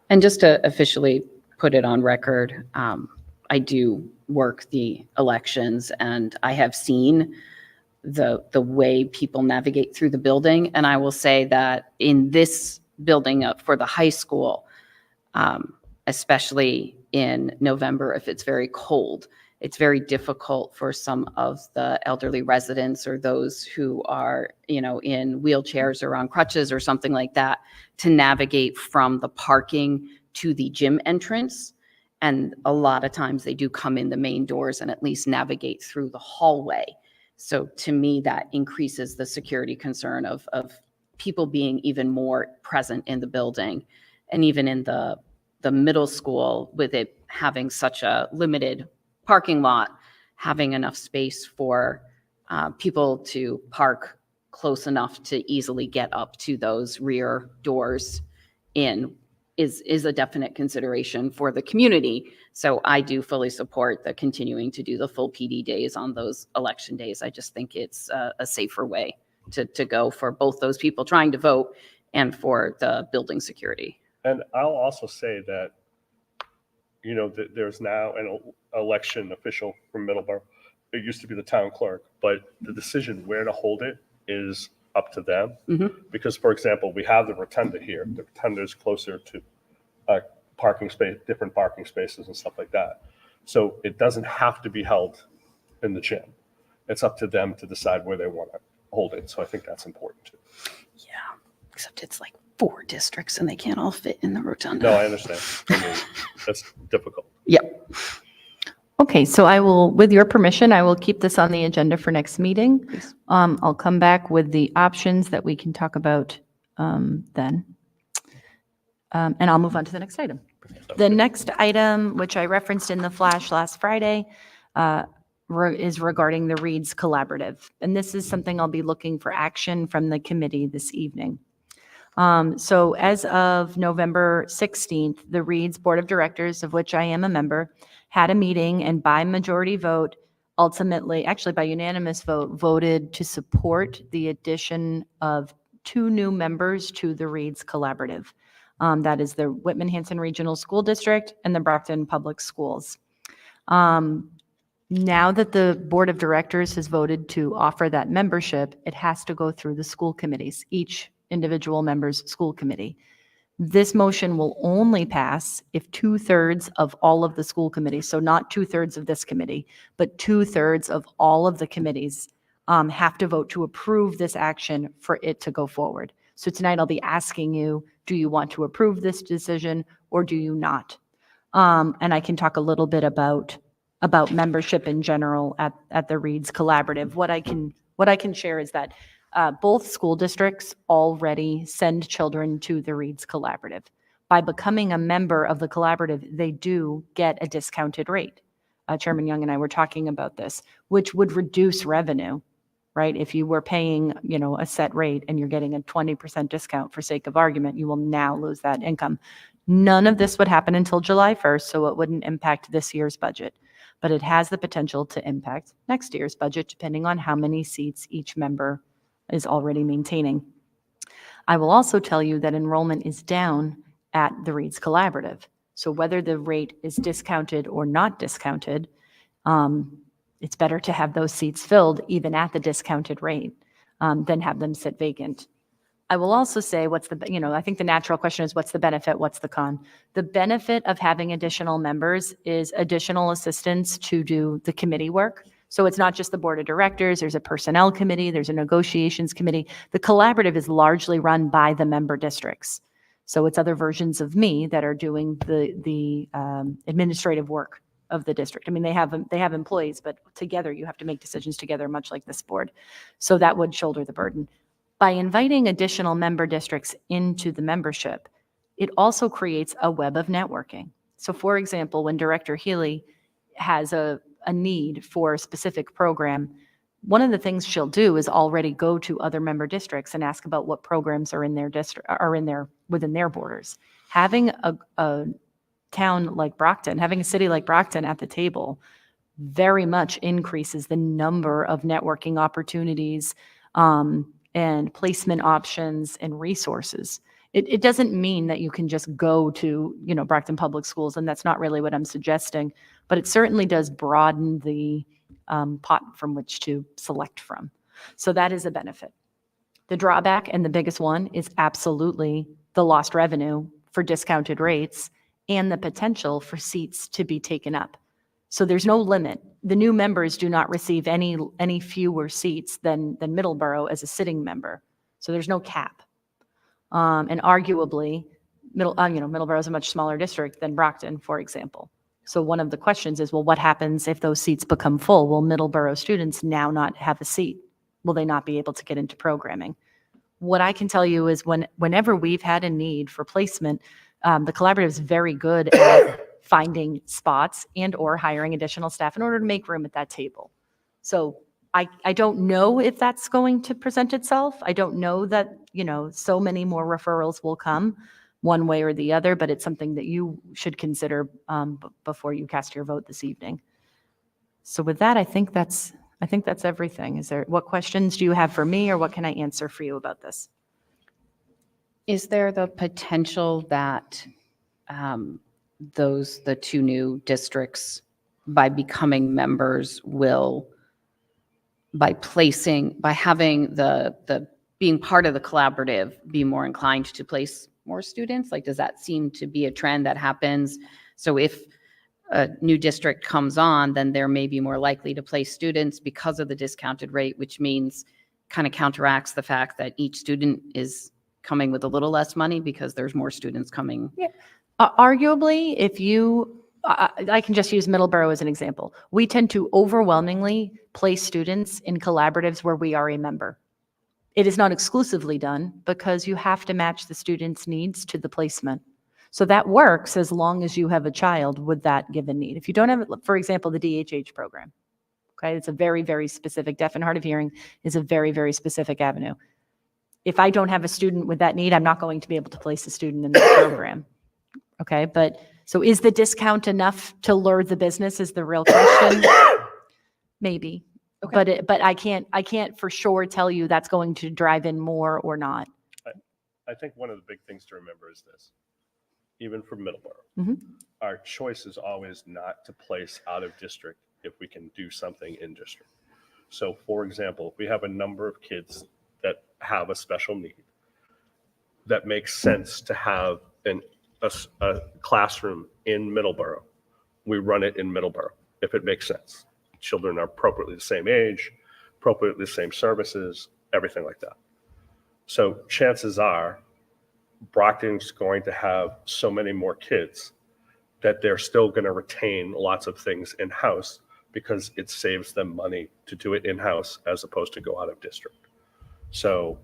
And just to officially put it on record, I do work the elections, and I have seen the way people navigate through the building. And I will say that in this building up for the high school, especially in November, if it's very cold, it's very difficult for some of the elderly residents or those who are, in wheelchairs or on crutches or something like that to navigate from the parking to the gym entrance. And a lot of times they do come in the main doors and at least navigate through the hallway. So to me, that increases the security concern of people being even more present in the building. And even in the middle school, with it having such a limited parking lot, having enough space for people to park close enough to easily get up to those rear doors in is a definite consideration for the community. So I do fully support the continuing to do the full PD days on those election days. I just think it's a safer way to go for both those people trying to vote and for the building security. And I'll also say that, that there's now an election official from Middleborough. It used to be the town clerk, but the decision where to hold it is up to them. Mhm. Because, for example, we have the rotunda here. The rotunda is closer to parking space, different parking spaces and stuff like that. So it doesn't have to be held in the gym. It's up to them to decide where they want to hold it. So I think that's important too. Yeah, except it's like 4 districts and they can't all fit in the rotunda. No, I understand. That's difficult. Yep. Okay, so with your permission, I will keep this on the agenda for next meeting. I'll come back with the options that we can talk about then. And I'll move on to the next item. The next item, which I referenced in the flash last Friday, is regarding the Reads Collaborative. And this is something I'll be looking for action from the committee this evening. So as of November 16th, the Reads Board of Directors, of which I am a member, had a meeting and by majority vote, ultimately, actually by unanimous vote, voted to support the addition of 2 new members to the Reads Collaborative. That is the Whitman-Hanson Regional School District and the Brockton Public Schools. Now that the Board of Directors has voted to offer that membership, it has to go through the school committees, each individual member's school committee. This motion will only pass if 2/3 of all of the school committees, so not 2/3 of this committee, but 2/3 of all of the committees have to vote to approve this action for it to go forward. So tonight I'll be asking you, do you want to approve this decision or do you not? And I can talk a little bit about membership in general at the Reads Collaborative. What I can share is that both school districts already send children to the Reads Collaborative. By becoming a member of the collaborative, they do get a discounted rate. Chairman Young and I were talking about this, which would reduce revenue, right? If you were paying, a set rate and you're getting a 20% discount for sake of argument, you will now lose that income. None of this would happen until July 1st, so it wouldn't impact this year's budget. But it has the potential to impact next year's budget, depending on how many seats each member is already maintaining. I will also tell you that enrollment is down at the Reads Collaborative. So whether the rate is discounted or not discounted, it's better to have those seats filled even at the discounted rate than have them sit vacant. I will also say, I think the natural question is, what's the benefit? What's the con? The benefit of having additional members is additional assistance to do the committee work. So it's not just the board of directors, there's a personnel committee, there's a negotiations committee. The collaborative is largely run by the member districts. So it's other versions of me that are doing the administrative work of the district. I mean, they have employees, but together you have to make decisions together, much like this board. So that would shoulder the burden. By inviting additional member districts into the membership, it also creates a web of networking. So for example, when Director Healy has a need for a specific program, one of the things she'll do is already go to other member districts and ask about what programs are in their district, within their borders. Having a town like Brockton, having a city like Brockton at the table very much increases the number of networking opportunities and placement options and resources. It doesn't mean that you can just go to, Brockton Public Schools, and that's not really what I'm suggesting, but it certainly does broaden the pot from which to select from. So that is a benefit. The drawback, and the biggest one, is absolutely the lost revenue for discounted rates and the potential for seats to be taken up. So there's no limit. The new members do not receive any fewer seats than Middleborough as a sitting member. So there's no cap. And arguably, Middleborough is a much smaller district than Brockton, for example. So one of the questions is, well, what happens if those seats become full? Will Middleborough students now not have a seat? Will they not be able to get into programming? What I can tell you is whenever we've had a need for placement, the collaborative is very good at finding spots and or hiring additional staff in order to make room at that table. So I don't know if that's going to present itself. I don't know that, so many more referrals will come one way or the other, but it's something that you should consider before you cast your vote this evening. So with that, I think that's everything. What questions do you have for me, or what can I answer for you about this? Is there the potential that the two new districts, by becoming members, will, by having the being part of the collaborative, be more inclined to place more students? Like, does that seem to be a trend that happens? So if a new district comes on, then they're maybe more likely to place students because of the discounted rate, which means kind of counteracts the fact that each student is coming with a little less money because there's more students coming. Yeah. Arguably, I can just use Middleborough as an example. We tend to overwhelmingly place students in collaboratives where we are a member. It is not exclusively done because you have to match the student's needs to the placement. So that works as long as you have a child with that given need. If you don't have, for example, the DHH program, okay, it's a very, very specific, deaf and hard of hearing is a very, very specific avenue. If I don't have a student with that need, I'm not going to be able to place a student in that program. Okay, but so is the discount enough to lure the business is the real question? Maybe. Okay. But I can't for sure tell you that's going to drive in more or not. I think one of the big things to remember is this, even for Middleborough, Mhm. our choice is always not to place out of district if we can do something in district. So for example, if we have a number of kids that have a special need, that makes sense to have a classroom in Middleborough, we run it in Middleborough if it makes sense. Children are appropriately the same age, appropriately the same services, everything like that. So chances are Brockton's going to have so many more kids that they're still going to retain lots of things in-house because it saves them money to do it in-house as opposed to go out of district. So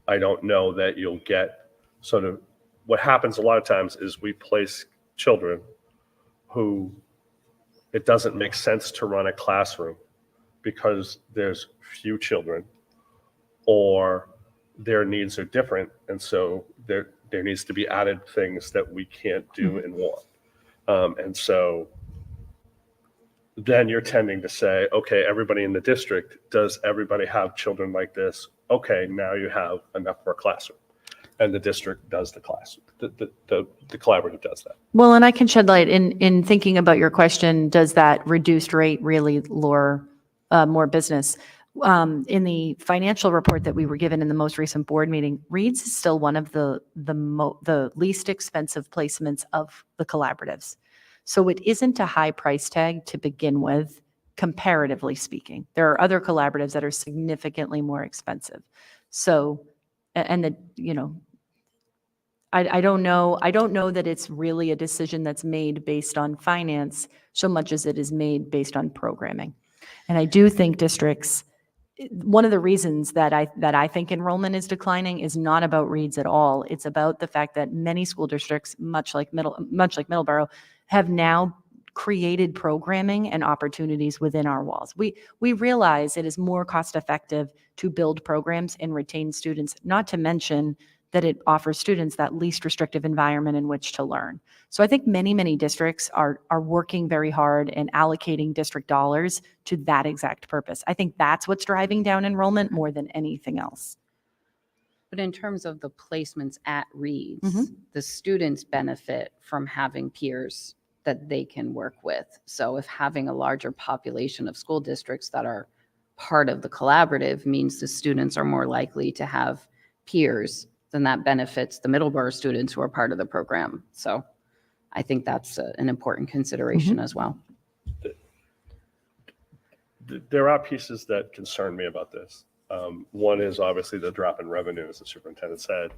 I don't know that you'll get sort of what happens a lot of times is we place children who it doesn't make sense to run a classroom because there's few children or their needs are different. And so there needs to be added things that we can't do in one. And so then you're tending to say, okay, everybody in the district, does everybody have children like this? Okay, now you have enough for a classroom. And the district does the class. The collaborative does that. Well, and I can shed light in thinking about your question, does that reduced rate really lure more business? in the financial report that we were given in the most recent board meeting, Reed's is still one of the least expensive placements of the collaboratives. So it isn't a high price tag to begin with, comparatively speaking. There are other collaboratives that are significantly more expensive. So, and the, you know, I don't know that it's really a decision that's made based on finance so much as it is made based on programming. And I do think districts, one of the reasons that I think enrollment is declining is not about Reed's at all. It's about the fact that many school districts, much like Middleborough, have now created programming and opportunities within our walls. We realize it is more cost effective to build programs and retain students, not to mention that it offers students that least restrictive environment in which to learn. So I think many districts are working very hard and allocating district dollars to that exact purpose. I think that's what's driving down enrollment more than anything else. But in terms of the placements at Reed's, Mhm. the students benefit from having peers that they can work with. So if having a larger population of school districts that are part of the collaborative means the students are more likely to have peers, then that benefits the Middleborough students who are part of the program. So I think that's an important consideration as well. There are pieces that concern me about this. One is obviously the drop in revenue, as the superintendent said.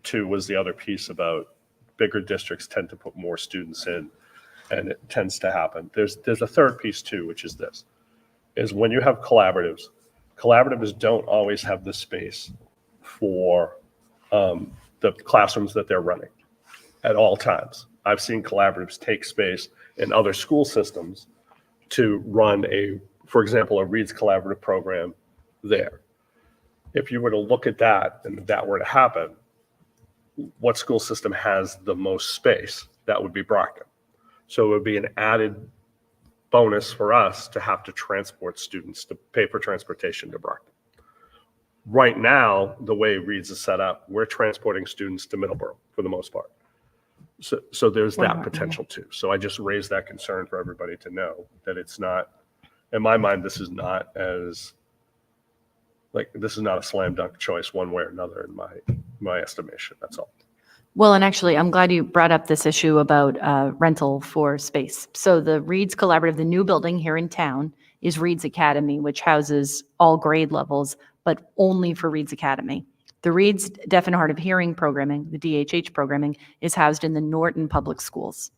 Two was the other piece about bigger districts tend to put more students in, and it tends to happen. There's a third piece too, which is this, is when you have collaboratives don't always have the space for the classrooms that they're running at all times. I've seen collaboratives take space in other school systems to run for example, a Reed's collaborative program there. If you were to look at that and that were to happen, what school system has the most space? That would be Brockton. So it would be an added bonus for us to have to transport students, to pay for transportation to Brockton. Right now, the way Reed's is set up, we're transporting students to Middleborough for the most part. So there's that potential too. So I just raised that concern for everybody to know that it's not, in my mind, this is not a slam dunk choice one way or another in my estimation. That's all. Well, and actually, I'm glad you brought up this issue about rental for space. So the Reed's Collaborative, the new building here in town, is Reed's Academy, which houses all grade levels, but only for Reed's Academy. The Reed's Deaf and Hard of Hearing programming, the DHH programming, is housed in the Norton Public Schools.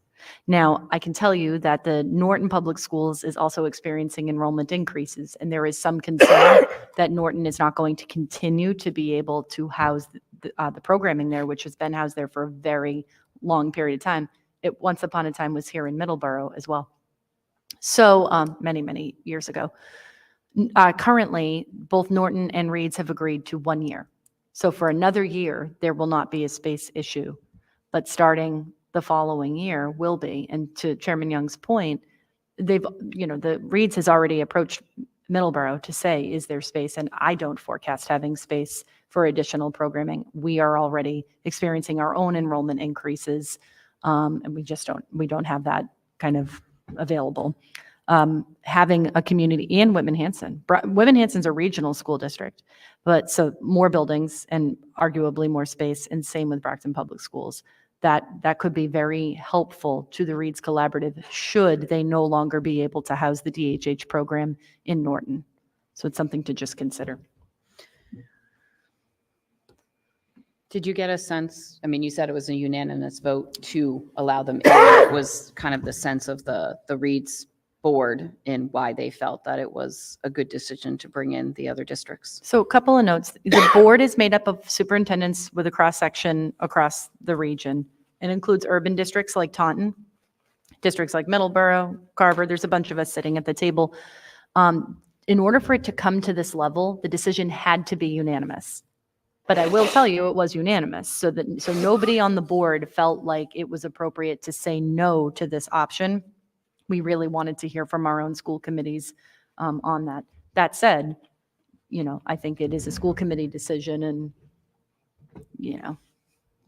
Now, I can tell you that the Norton Public Schools is also experiencing enrollment increases, and there is some concern that Norton is not going to continue to be able to house the programming there, which has been housed there for a very long period of time. It once upon a time was here in Middleborough as well. So many years ago. Currently, both Norton and Reed's have agreed to 1 year. So for another year, there will not be a space issue, but starting the following year will be. And to Chairman Young's point, the Reed's has already approached Middleborough to say, is there space? And I don't forecast having space for additional programming. We are already experiencing our own enrollment increases, and we don't have that kind of available. Having a community in Whitman-Hanson. Whitman-Hanson's a regional school district, but so more buildings and arguably more space, and same with Brockton Public Schools. That could be very helpful to the Reed's Collaborative should they no longer be able to house the DHH program in Norton. So it's something to just consider. Did you get a sense, I mean, you said it was a unanimous vote to allow them in. What was kind of the sense of the Reed's board in why they felt that it was a good decision to bring in the other districts? So a couple of notes. The board is made up of superintendents with a cross-section across the region. It includes urban districts like Taunton, districts like Middleborough, Carver. There's a bunch of us sitting at the table. In order for it to come to this level, the decision had to be unanimous. But I will tell you, it was unanimous. So nobody on the board felt like it was appropriate to say no to this option. We really wanted to hear from our own school committees on that. That said, I think it is a school committee decision, and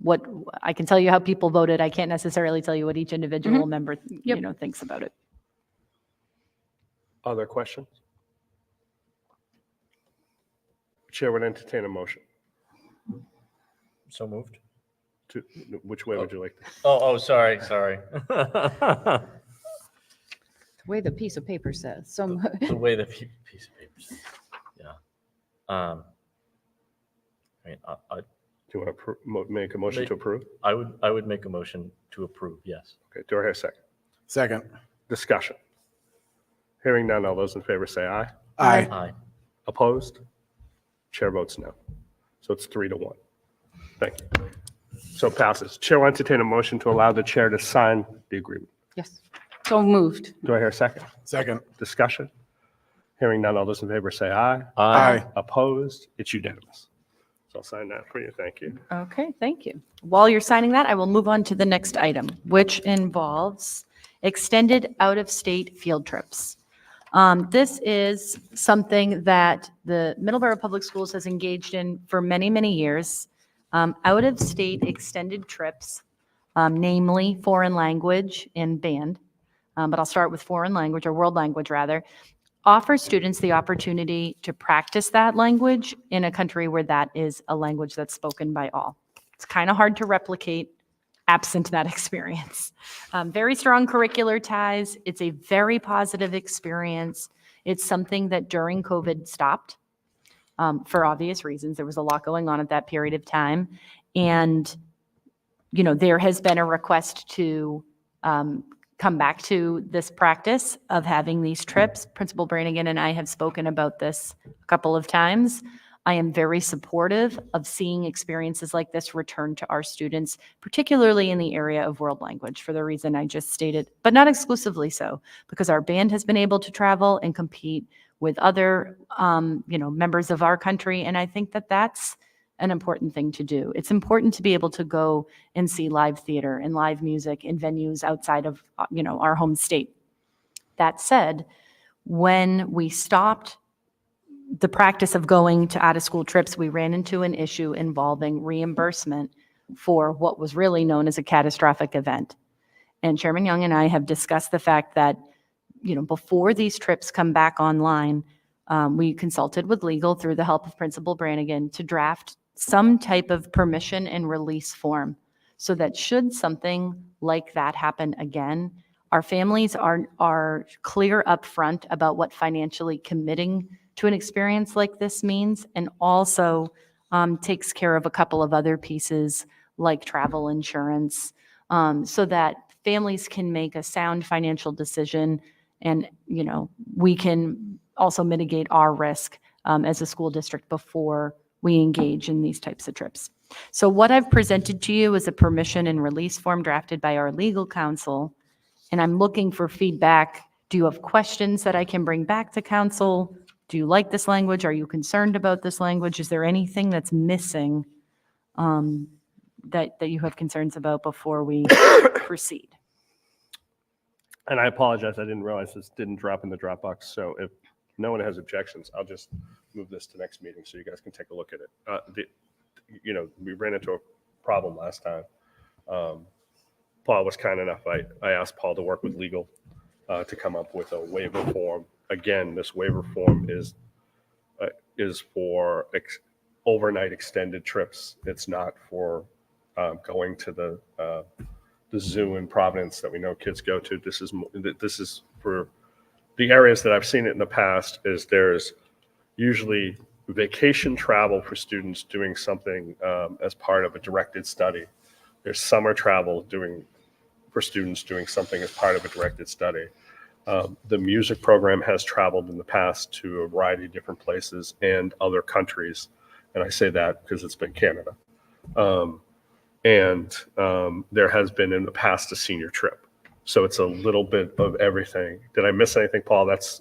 what I can tell you how people voted. I can't necessarily tell you what each individual member thinks about it. Other questions? Chair would entertain a motion. So moved. Which way would you like? Oh, sorry. The way the piece of paper says. So The way the piece of paper says. Yeah. I mean, Do you want to make a motion to approve? I would make a motion to approve, yes. Okay, do I hear a second? Second. Discussion. Hearing none, all those in favor say aye. Aye. Aye. Opposed? Chair votes no. So it's 3-1. Thank you. So it passes. Chair will entertain a motion to allow the chair to sign the agreement. yes. So moved. Do I hear a second? Second. Discussion. Hearing none, all those in favor say aye. Aye. Opposed? It's unanimous. So I'll sign that for you. Thank you. Okay, thank you. While you're signing that, I will move on to the next item, which involves extended out-of-state field trips. This is something that the Middleborough Public Schools has engaged in for many, many years. Out-of-state extended trips, namely foreign language and band, but I'll start with foreign language, or world language rather, offer students the opportunity to practice that language in a country where that is a language that's spoken by all. It's kind of hard to replicate absent that experience. Very strong curricular ties. It's a very positive experience. It's something that during COVID stopped for obvious reasons. There was a lot going on at that period of time. And, there has been a request to come back to this practice of having these trips. Principal Brannigan and I have spoken about this a couple of times. I am very supportive of seeing experiences like this return to our students, particularly in the area of world language, for the reason I just stated, but not exclusively so, because our band has been able to travel and compete with other, members of our country, and I think that that's an important thing to do. It's important to be able to go and see live theater and live music in venues outside of, our home state. That said, when we stopped the practice of going to out-of-school trips, we ran into an issue involving reimbursement for what was really known as a catastrophic event. And Chairman Young and I have discussed the fact that, before these trips come back online, we consulted with legal through the help of Principal Brannigan to draft some type of permission and release form so that should something like that happen again, our families are clear up front about what financially committing to an experience like this means, and also takes care of a couple of other pieces like travel insurance, so that families can make a sound financial decision, and we can also mitigate our risk as a school district before we engage in these types of trips. So what I've presented to you is a permission and release form drafted by our legal counsel, and I'm looking for feedback. Do you have questions that I can bring back to council? Do you like this language? Are you concerned about this language? Is there anything that's missing that you have concerns about before we proceed? And I apologize, I didn't realize this didn't drop in the Dropbox. So if no one has objections, I'll just move this to next meeting so you guys can take a look at it. We ran into a problem last time. Paul was kind enough. I asked Paul to work with legal to come up with a waiver form. Again, this waiver form is for overnight extended trips. It's not for going to the zoo in Providence that we know kids go to. This is for the areas that I've seen it in the past. Is there's usually vacation travel for students doing something as part of a directed study. There's summer travel for students doing something as part of a directed study. The music program has traveled in the past to a variety of different places and other countries. And I say that because it's been Canada. There has been in the past a senior trip. So it's a little bit of everything. Did I miss anything, Paul? That's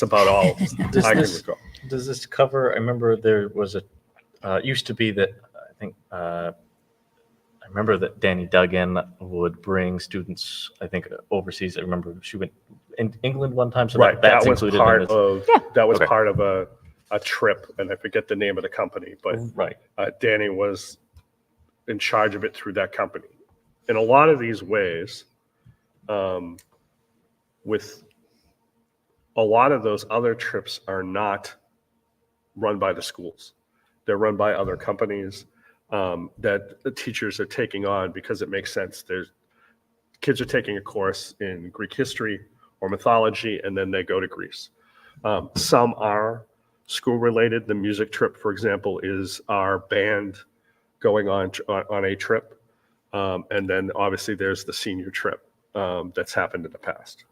about all I can recall. Does this cover, I remember there was used to be that, I think, I remember that Danny Duggan would bring students, I think, overseas. I remember she went in England one time, so Right, that's that was included part in this. of Yeah. that was Okay. part of a trip, and I forget the name of the company, but Right. Danny was in charge of it through that company. In a lot of these ways, with a lot of those other trips are not run by the schools. They're run by other companies that the teachers are taking on because it makes sense. Kids are taking a course in Greek history or mythology, and then they go to Greece. Some are school-related. The music trip, for example, is our band going on a trip. And then obviously there's the senior trip that's happened in the past.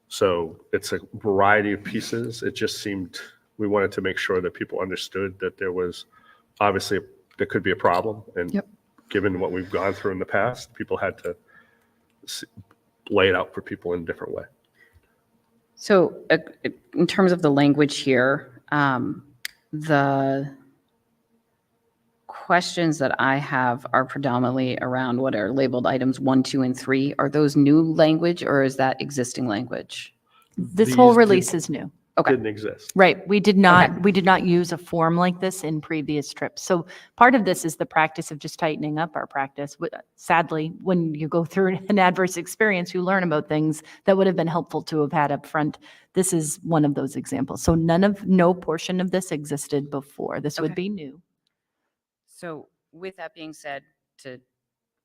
So it's a variety of pieces. It just seemed, we wanted to make sure that people understood that there was, obviously, there could be a problem. And given what we've gone through in the past, people had to lay it out for people in a different way. So in terms of the language here, the questions that I have are predominantly around what are labeled items 1, 2, and 3. Are those new language or is that existing language? This These whole did- release is new. Okay. Didn't exist. Right. We did not use a form like this in previous trips. So part of this is the practice of just tightening up our practice. Sadly, when you go through an adverse experience, you learn about things that would have been helpful to have had up front. This is one of those examples. So no portion of this existed before. This would Okay. be new. So with that being said, to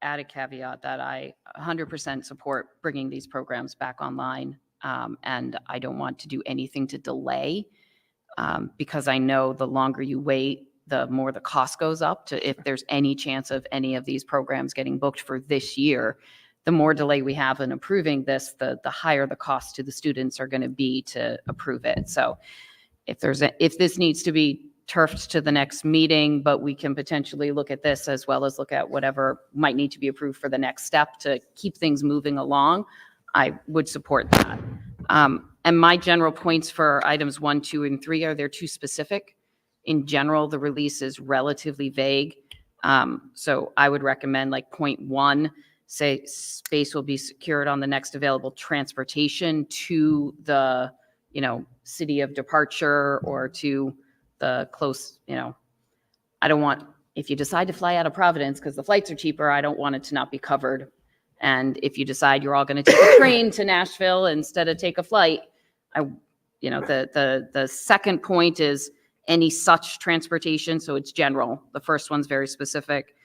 add a caveat that I 100% support bringing these programs back online. And I don't want to do anything to delay because I know the longer you wait, the more the cost goes up to if there's any chance of any of these programs getting booked for this year. The more delay we have in approving this, the higher the cost to the students are going to be to approve it. So if this needs to be turfed to the next meeting, but we can potentially look at this as well as look at whatever might need to be approved for the next step to keep things moving along, I would support that. And my general points for items 1, 2, and 3 are they're too specific. In general, the release is relatively vague. So I would recommend like point 1, say space will be secured on the next available transportation to the, city of departure or to the close, I don't want, if you decide to fly out of Providence because the flights are cheaper, I don't want it to not be covered. And if you decide you're all going to take a train to Nashville instead of take a flight, the second point is any such transportation. So it's general. The first one's very specific.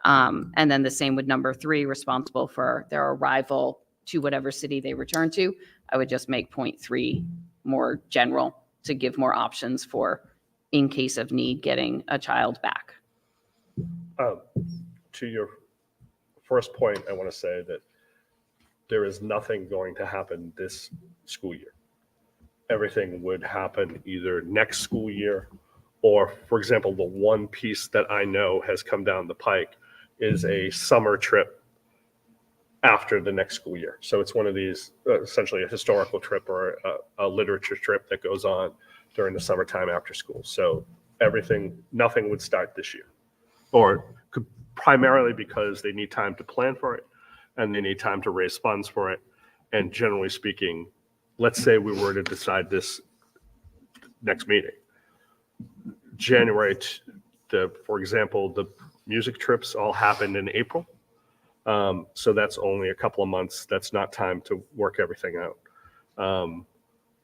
And then the same with number 3, responsible for their arrival to whatever city they return to. I would just make point 3 more general to give more options for, in case of need, getting a child back. To your first point, I want to say that there is nothing going to happen this school year. Everything would happen either next school year or, for example, the one piece that I know has come down the pike is a summer trip after the next school year. So it's one of these, essentially a historical trip or a literature trip that goes on during the summertime after school. So nothing would start this year, or primarily because they need time to plan for it and they need time to raise funds for it. And generally speaking, let's say we were to decide this next meeting. January, for example, the music trips all happened in April. So that's only a couple of months. That's not time to work everything out.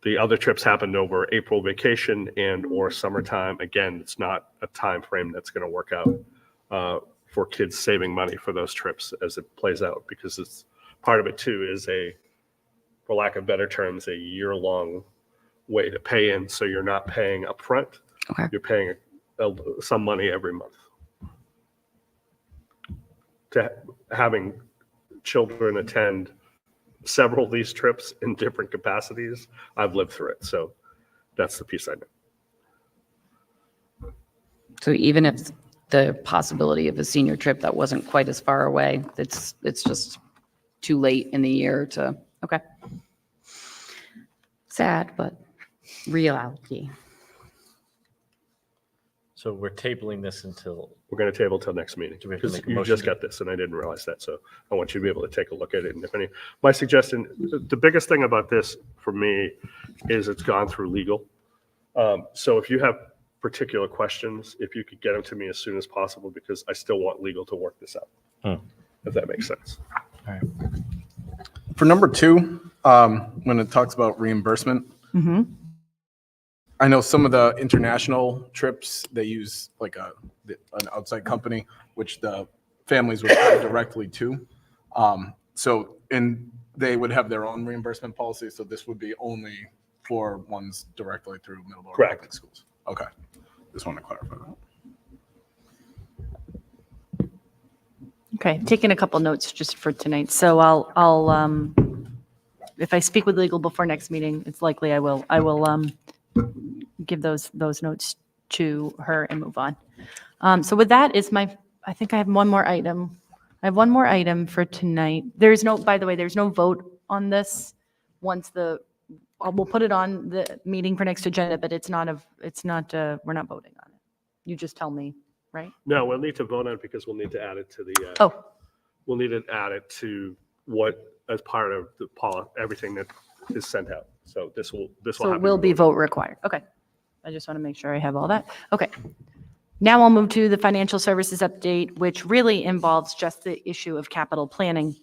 The other trips happened over April vacation and or summertime. Again, it's not a time frame that's going to work out for kids saving money for those trips as it plays out, because it's part of it too is for lack of better terms, a year-long way to pay in. So you're not paying upfront. Okay. You're paying some money every month. To having children attend several of these trips in different capacities, I've lived through it. So that's the piece I know. So even if the possibility of a senior trip that wasn't quite as far away, it's just too late in the year to, okay. Sad, but reality. So we're tabling this until, We're going to table till next meeting Do we have to because make a you motion just to- got this and I didn't realize that. So I want you to be able to take a look at it. And if any, my suggestion, the biggest thing about this for me is it's gone through legal. So if you have particular questions, if you could get them to me as soon as possible, because I still want legal to work this out, if that makes sense. For number 2, when it talks about reimbursement, I know some of the international trips, they use like an outside company, which the families would pay directly to. And they would have their own reimbursement policy, so this would be only for ones directly through Middleborough Correct. Public Schools. Okay, just want to clarify that. Okay, taking a couple notes just for tonight. So if I speak with legal before next meeting, it's likely I will give those notes to her and move on. So with that is I think I have one more item. I have one more item for tonight. By the way, there's no vote on this. We'll put it on the meeting for next agenda, but we're not voting on it. You just tell me, right? No, we'll need to vote on it because we'll need to add it to the, Oh, we'll need to add it to what, as part of the everything that is sent out. So this will so have it will be vote required. Okay. I just want to make sure I have all that. Okay. Now I'll move to the financial services update, which really involves just the issue of capital planning.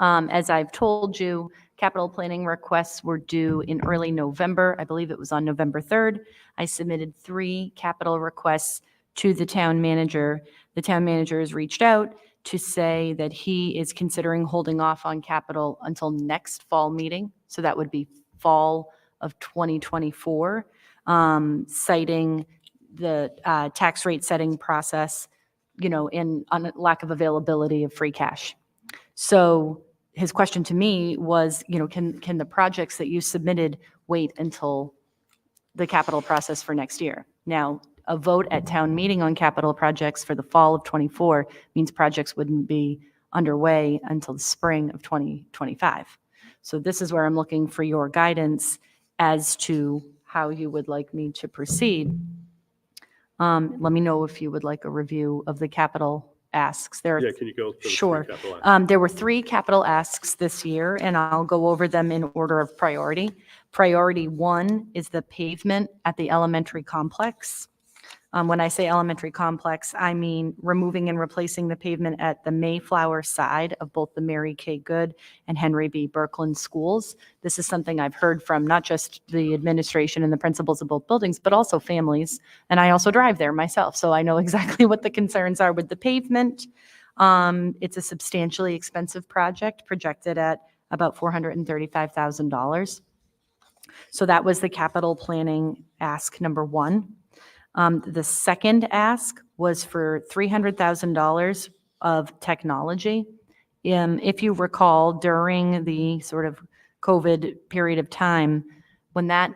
As I've told you, capital planning requests were due in early November. I believe it was on November 3rd. I submitted 3 capital requests to the town manager. The town manager has reached out to say that he is considering holding off on capital until next fall meeting. So that would be fall of 2024, citing the tax rate setting process, and on lack of availability of free cash. So his question to me was, can the projects that you submitted wait until the capital process for next year? Now, a vote at town meeting on capital projects for the fall of 24 means projects wouldn't be underway until the spring of 2025. So this is where I'm looking for your guidance as to how you would like me to proceed. Let me know if you would like a review of the capital asks. Yeah, can you go through the Sure. capital items? There were 3 capital asks this year, and I'll go over them in order of priority. Priority 1 is the pavement at the elementary complex. When I say elementary complex, I mean removing and replacing the pavement at the Mayflower side of both the Mary K. Good and Henry B. Birkeland schools. This is something I've heard from not just the administration and the principals of both buildings, but also families. And I also drive there myself, so I know exactly what the concerns are with the pavement. It's a substantially expensive project, projected at about $435,000. So that was the capital planning ask number 1. The second ask was for $300,000 of technology. If you recall, during the sort of COVID period of time, when that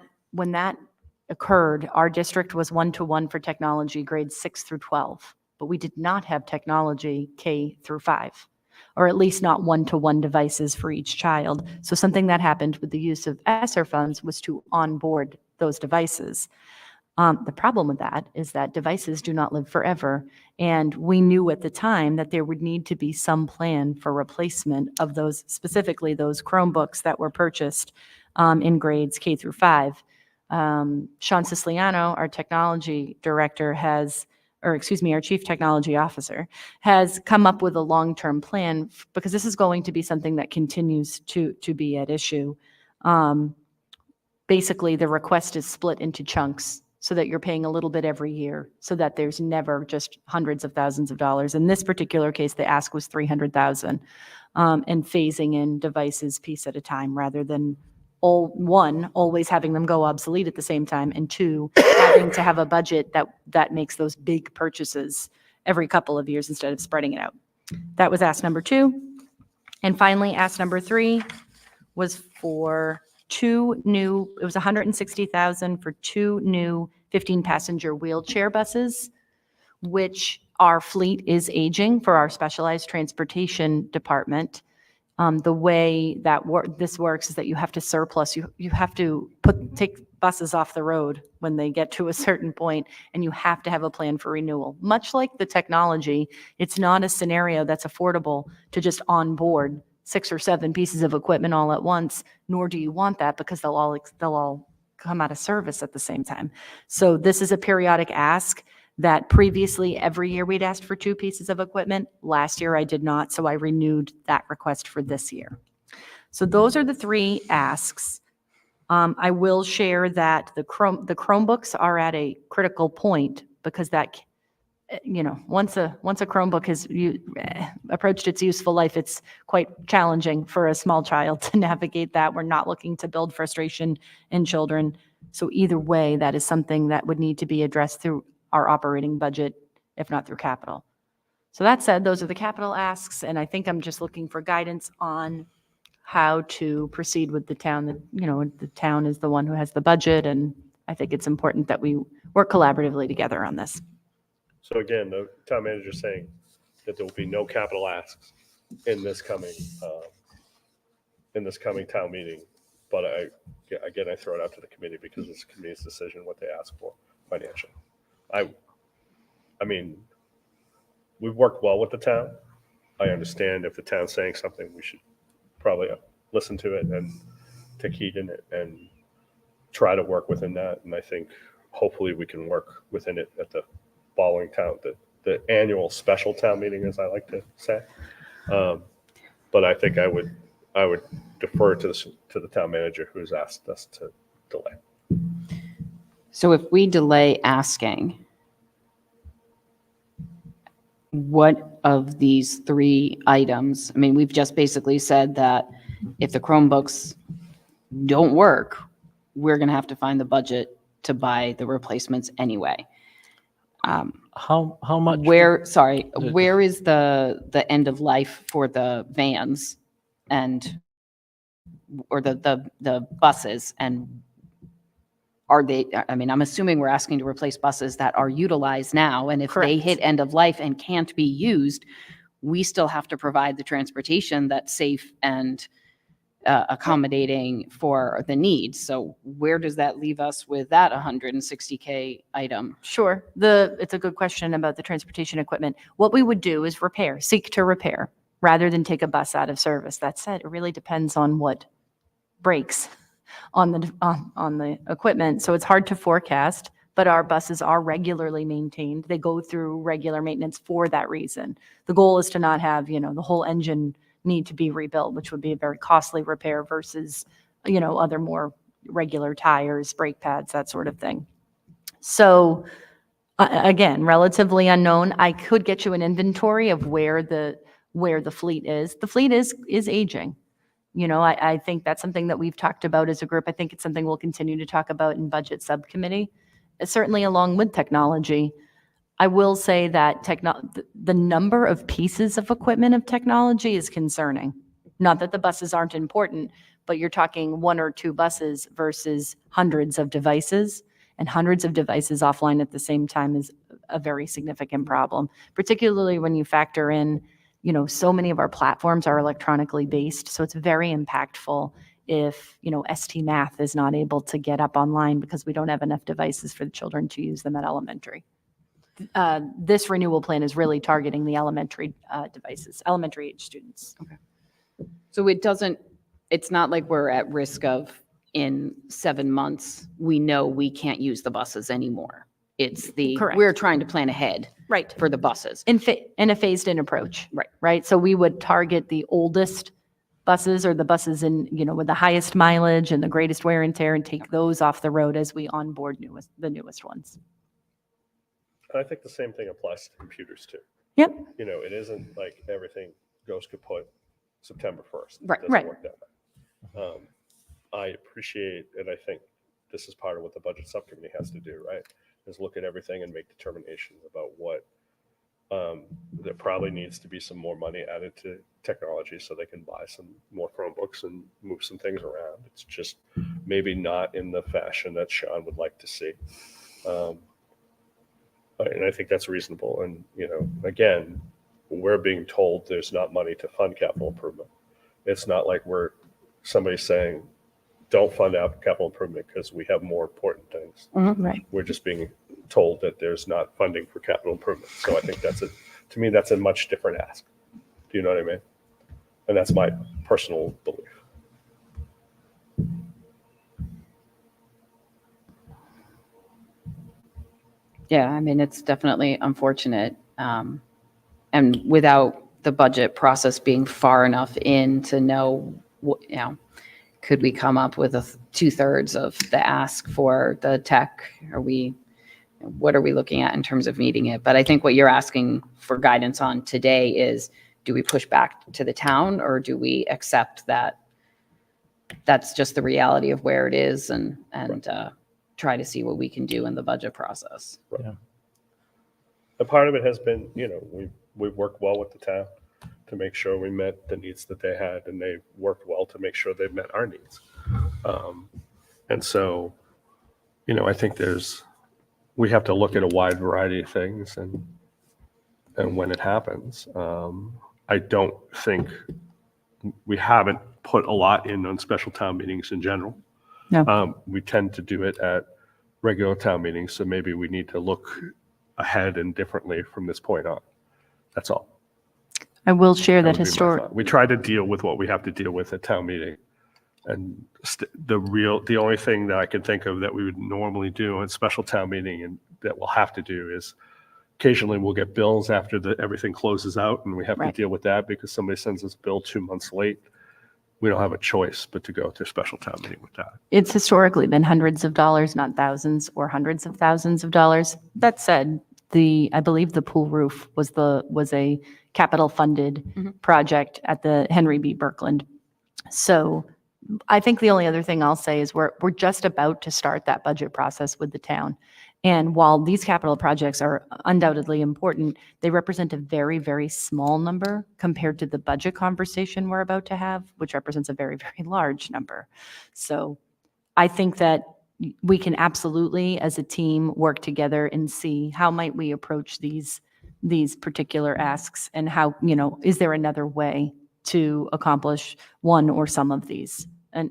occurred, our district was 1-to-1 for technology, grades 6 through 12, but we did not have technology K through 5, or at least not 1-to-1 devices for each child. So something that happened with the use of ESSER funds was to onboard those devices. The problem with that is that devices do not live forever. And we knew at the time that there would need to be some plan for replacement of those, specifically those Chromebooks that were purchased in grades K through 5. Sean Siciliano, our technology director, our chief technology officer, has come up with a long-term plan because this is going to be something that continues to be at issue. Basically, the request is split into chunks, so that you're paying a little bit every year, so that there's never just hundreds of thousands of dollars. In this particular case, the ask was $300,000, and phasing in devices piece at a time, rather than always having them go obsolete at the same time, and 2, having to have a budget that makes those big purchases every couple of years instead of spreading it out. That was ask number 2. And finally, ask number 3 was for it was $160,000 for 2 new 15-passenger wheelchair buses, which our fleet is aging for our specialized transportation department. The way that this works is that you have to surplus, you have to take buses off the road when they get to a certain point, and you have to have a plan for renewal. Much like the technology, it's not a scenario that's affordable to just onboard 6 or 7 pieces of equipment all at once, nor do you want that, because they'll all come out of service at the same time. So this is a periodic ask that previously every year we'd asked for 2 pieces of equipment. Last year I did not, so I renewed that request for this year. So those are the 3 asks. I will share that the Chromebooks are at a critical point because that, once a Chromebook has approached its useful life, it's quite challenging for a small child to navigate that. We're not looking to build frustration in children. So either way, that is something that would need to be addressed through our operating budget, if not through capital. So that said, those are the capital asks, and I think I'm just looking for guidance on how to proceed with the town. The town is the one who has the budget, and I think it's important that we work collaboratively together on this. So again, the town manager is saying that there will be no capital asks in this coming town meeting. But I throw it out to the committee because it's the committee's decision what they ask for financially. I mean, we've worked well with the town. I understand if the town's saying something, we should probably listen to it and take heed in it and try to work within that. And I think hopefully we can work within it at the following town, the annual special town meeting, as I like to say. But I think I would defer to the town manager who's asked us to delay. So if we delay asking, what of these 3 items? I mean, we've just basically said that if the Chromebooks don't work, we're going to have to find the budget to buy the replacements anyway. How much? Where is the end of life for the vans or the buses, and are they, I mean, I'm assuming we're asking to replace buses that are utilized now, and if they Correct. hit end of life and can't be used, we still have to provide the transportation that's safe and accommodating for the needs. So where does that leave us with that $160K item? Sure. It's a good question about the transportation equipment. What we would do is seek to repair, rather than take a bus out of service. That said, it really depends on what breaks on the equipment. So it's hard to forecast, but our buses are regularly maintained. They go through regular maintenance for that reason. The goal is to not have, the whole engine need to be rebuilt, which would be a very costly repair versus, other more regular tires, brake pads, that sort of thing. So again, relatively unknown. I could get you an inventory of where the fleet is. The fleet is aging. I think that's something that we've talked about as a group. I think it's something we'll continue to talk about in budget subcommittee, certainly along with technology. I will say that the number of pieces of equipment of technology is concerning. Not that the buses aren't important, but you're talking 1 or 2 buses versus hundreds of devices, and hundreds of devices offline at the same time is a very significant problem, particularly when you factor in, so many of our platforms are electronically based. So it's very impactful if, ST Math is not able to get up online because we don't have enough devices for the children to use them at elementary. This renewal plan is really targeting the elementary devices, elementary age students. So it's not like we're at risk of in 7 months, we know we can't use the buses anymore. It's Correct. We're trying to plan ahead Right. for the buses. In a phased-in approach. Right. Right. So we would target the oldest buses or the buses with the highest mileage and the greatest wear and tear and take those off the road as we onboard the newest ones. And I think the same thing applies to computers too. Yep. It isn't like everything goes kaput September 1st. Right. It doesn't Right. work that way. I appreciate, and I think this is part of what the budget subcommittee has to do, right? Is look at everything and make determinations about what there probably needs to be some more money added to technology so they can buy some more Chromebooks and move some things around. It's just maybe not in the fashion that Sean would like to see. And I think that's reasonable. And, again, we're being told there's not money to fund capital improvement. It's not like somebody's saying, don't fund out capital improvement because we have more important things. Right. We're just being told that there's not funding for capital improvement. So I think to me, that's a much different ask. Do you know what I mean? And that's my personal belief. Yeah, I mean, it's definitely unfortunate. And without the budget process being far enough in to know, could we come up with 2/3 of the ask for the tech? What are we looking at in terms of meeting it? But I think what you're asking for guidance on today is, do we push back to the town, or do we accept that that's just the reality of where it is, and try to see what we can do in the budget process? A part of it has been, we've worked well with the town to make sure we met the needs that they had, and they worked well to make sure they met our needs. And so, I think we have to look at a wide variety of things, and when it happens, I don't think we haven't put a lot in on special town meetings in general. No. We tend to do it at regular town meetings, so maybe we need to look ahead and differently from this point on. That's all. I will share that would be my historic. thought. We try to deal with what we have to deal with at town meeting. And the only thing that I can think of that we would normally do in special town meeting and that we'll have to do is occasionally we'll get bills after everything closes out, and we have Right. to deal with that because somebody sends us a bill 2 months late. We don't have a choice but to go to special town meeting with that. It's historically been hundreds of dollars, not thousands or hundreds of thousands of dollars. That said, I believe the pool roof was a capital funded project at the Henry B. Birkeland. So I think the only other thing I'll say is we're just about to start that budget process with the town. And while these capital projects are undoubtedly important, they represent a very, very small number compared to the budget conversation we're about to have, which represents a very, very large number. So I think that we can absolutely, as a team, work together and see how might we approach these particular asks, and how, is there another way to accomplish one or some of these, and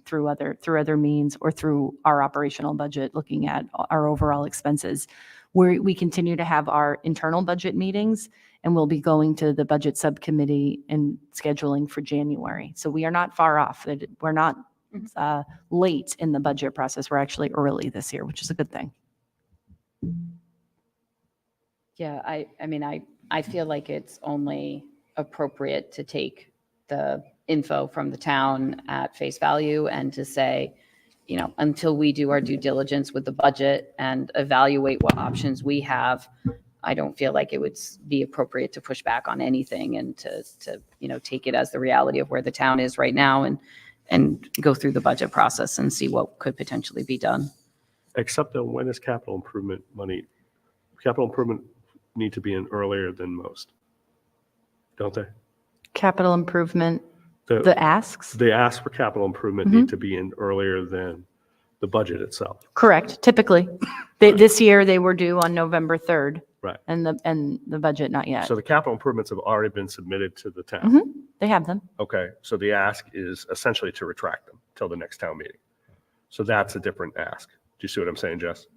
through other means, or through our operational budget, looking at our overall expenses. We continue to have our internal budget meetings, and we'll be going to the budget subcommittee and scheduling for January. So we are not far off. We're not late in the budget process. We're actually early this year, which is a good thing. Yeah, I feel like it's only appropriate to take the info from the town at face value and to say, until we do our due diligence with the budget and evaluate what options we have, I don't feel like it would be appropriate to push back on anything, and to take it as the reality of where the town is right now, and go through the budget process and see what could potentially be done. Except that when is capital improvement need to be in earlier than most, don't they? Capital improvement, the asks? The ask for capital improvement need to be in earlier than the budget itself. Correct, typically. This year, they were due on November 3rd. Right. And the budget, not yet. So the capital improvements have already been submitted to the town. They have them. Okay, so the ask is essentially to retract them till the next town meeting. So that's a different ask. Do you see what I'm saying, Jess?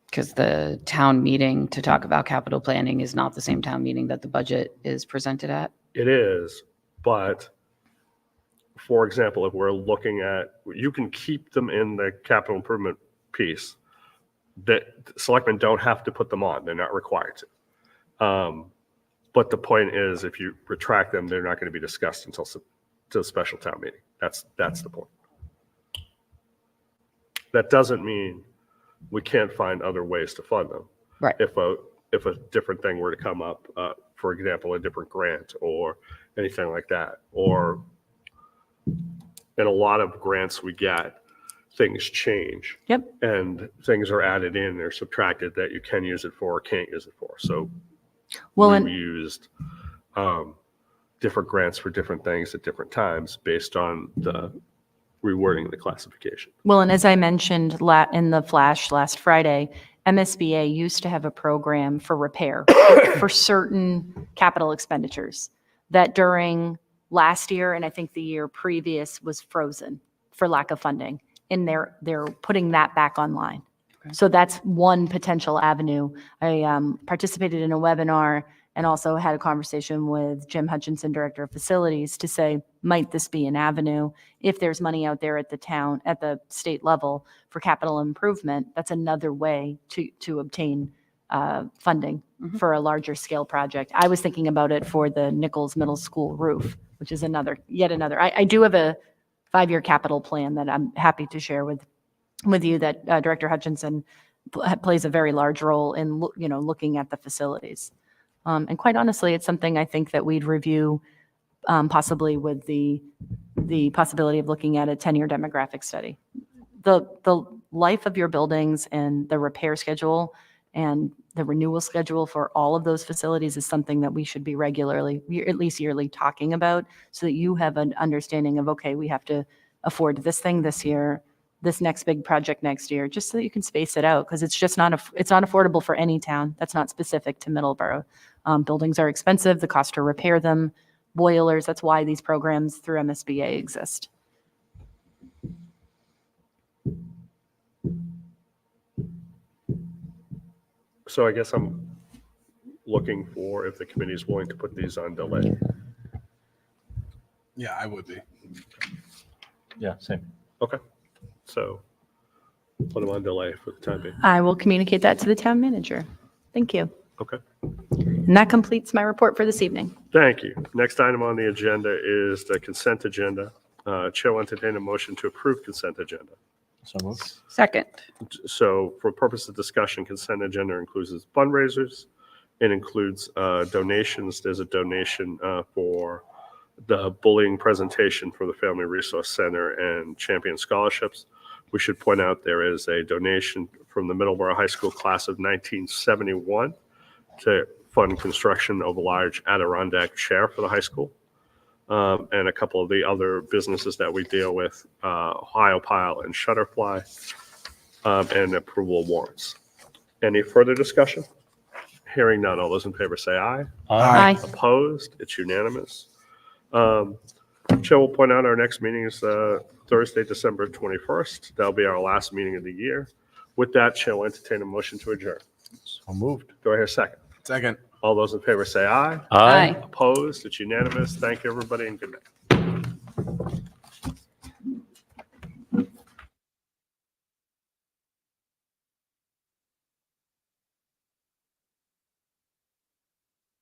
Because the town meeting to talk about capital planning is not the same town meeting that the budget is presented at. It is, but for example, if we're looking at, you can keep them in the capital improvement piece. That selectmen don't have to put them on. They're not required to. But the point is, if you retract them, they're not going to be discussed until the special town meeting. That's the point. That doesn't mean we can't find other ways to fund them. Right. If a different thing were to come up, for example, a different grant or anything like that, or in a lot of grants we get, things change. Yep. And things are added in or subtracted that you can use it for or can't use it for. So Well, we and used different grants for different things at different times based on the rewording of the classification. Well, and as I mentioned in the flash last Friday, MSBA used to have a program for repair for certain capital expenditures that during last year, and I think the year previous, was frozen for lack of funding. And they're putting that back online. Okay. So that's one potential avenue. I participated in a webinar and also had a conversation with Jim Hutchinson, Director of Facilities, to say, might this be an avenue? If there's money out there at the state level for capital improvement, that's another way to obtain funding for a larger scale project. I was thinking about it for the Nichols Middle School roof, which is yet another. I do have a 5-year capital plan that I'm happy to share with you that Director Hutchinson plays a very large role in, looking at the facilities. And quite honestly, it's something I think that we'd review possibly with the possibility of looking at a 10-year demographic study. The life of your buildings and the repair schedule and the renewal schedule for all of those facilities is something that we should be regularly, at least yearly, talking about, so that you have an understanding of, okay, we have to afford this thing this year, this next big project next year, just so that you can space it out, because it's just not, it's not affordable for any town. That's not specific to Middleborough. Buildings are expensive, the cost to repair them, boilers, that's why these programs through MSBA exist. So I guess I'm looking for if the committee is willing to put these on delay. Yeah, I would be. Yeah, same. Okay, so put them on delay for the time being. I will communicate that to the town manager. Thank you. Okay, And that completes my report for this evening. thank you. Next item on the agenda is the consent agenda. Chair will entertain a motion to approve consent agenda. So moved. Second. So for purpose of discussion, consent agenda includes fundraisers. It includes donations. There's a donation for the bullying presentation for the Family Resource Center and Champion Scholarships. We should point out there is a donation from the Middleborough High School class of 1971 to fund construction of a large Adirondack chair for the high school. And a couple of the other businesses that we deal with, Ohio Pile and Shutterfly, and approval of warrants. Any further discussion? Hearing none. All those in favor say aye. Aye. Opposed? It's unanimous. Chair will point out our next meeting is Thursday, December 21st. That'll be our last meeting of the year. With that, Chair will entertain a motion to adjourn. So moved. Do I hear a second? Second. All those in favor say aye. Aye. Opposed? It's unanimous. Thank you, everybody, and good night.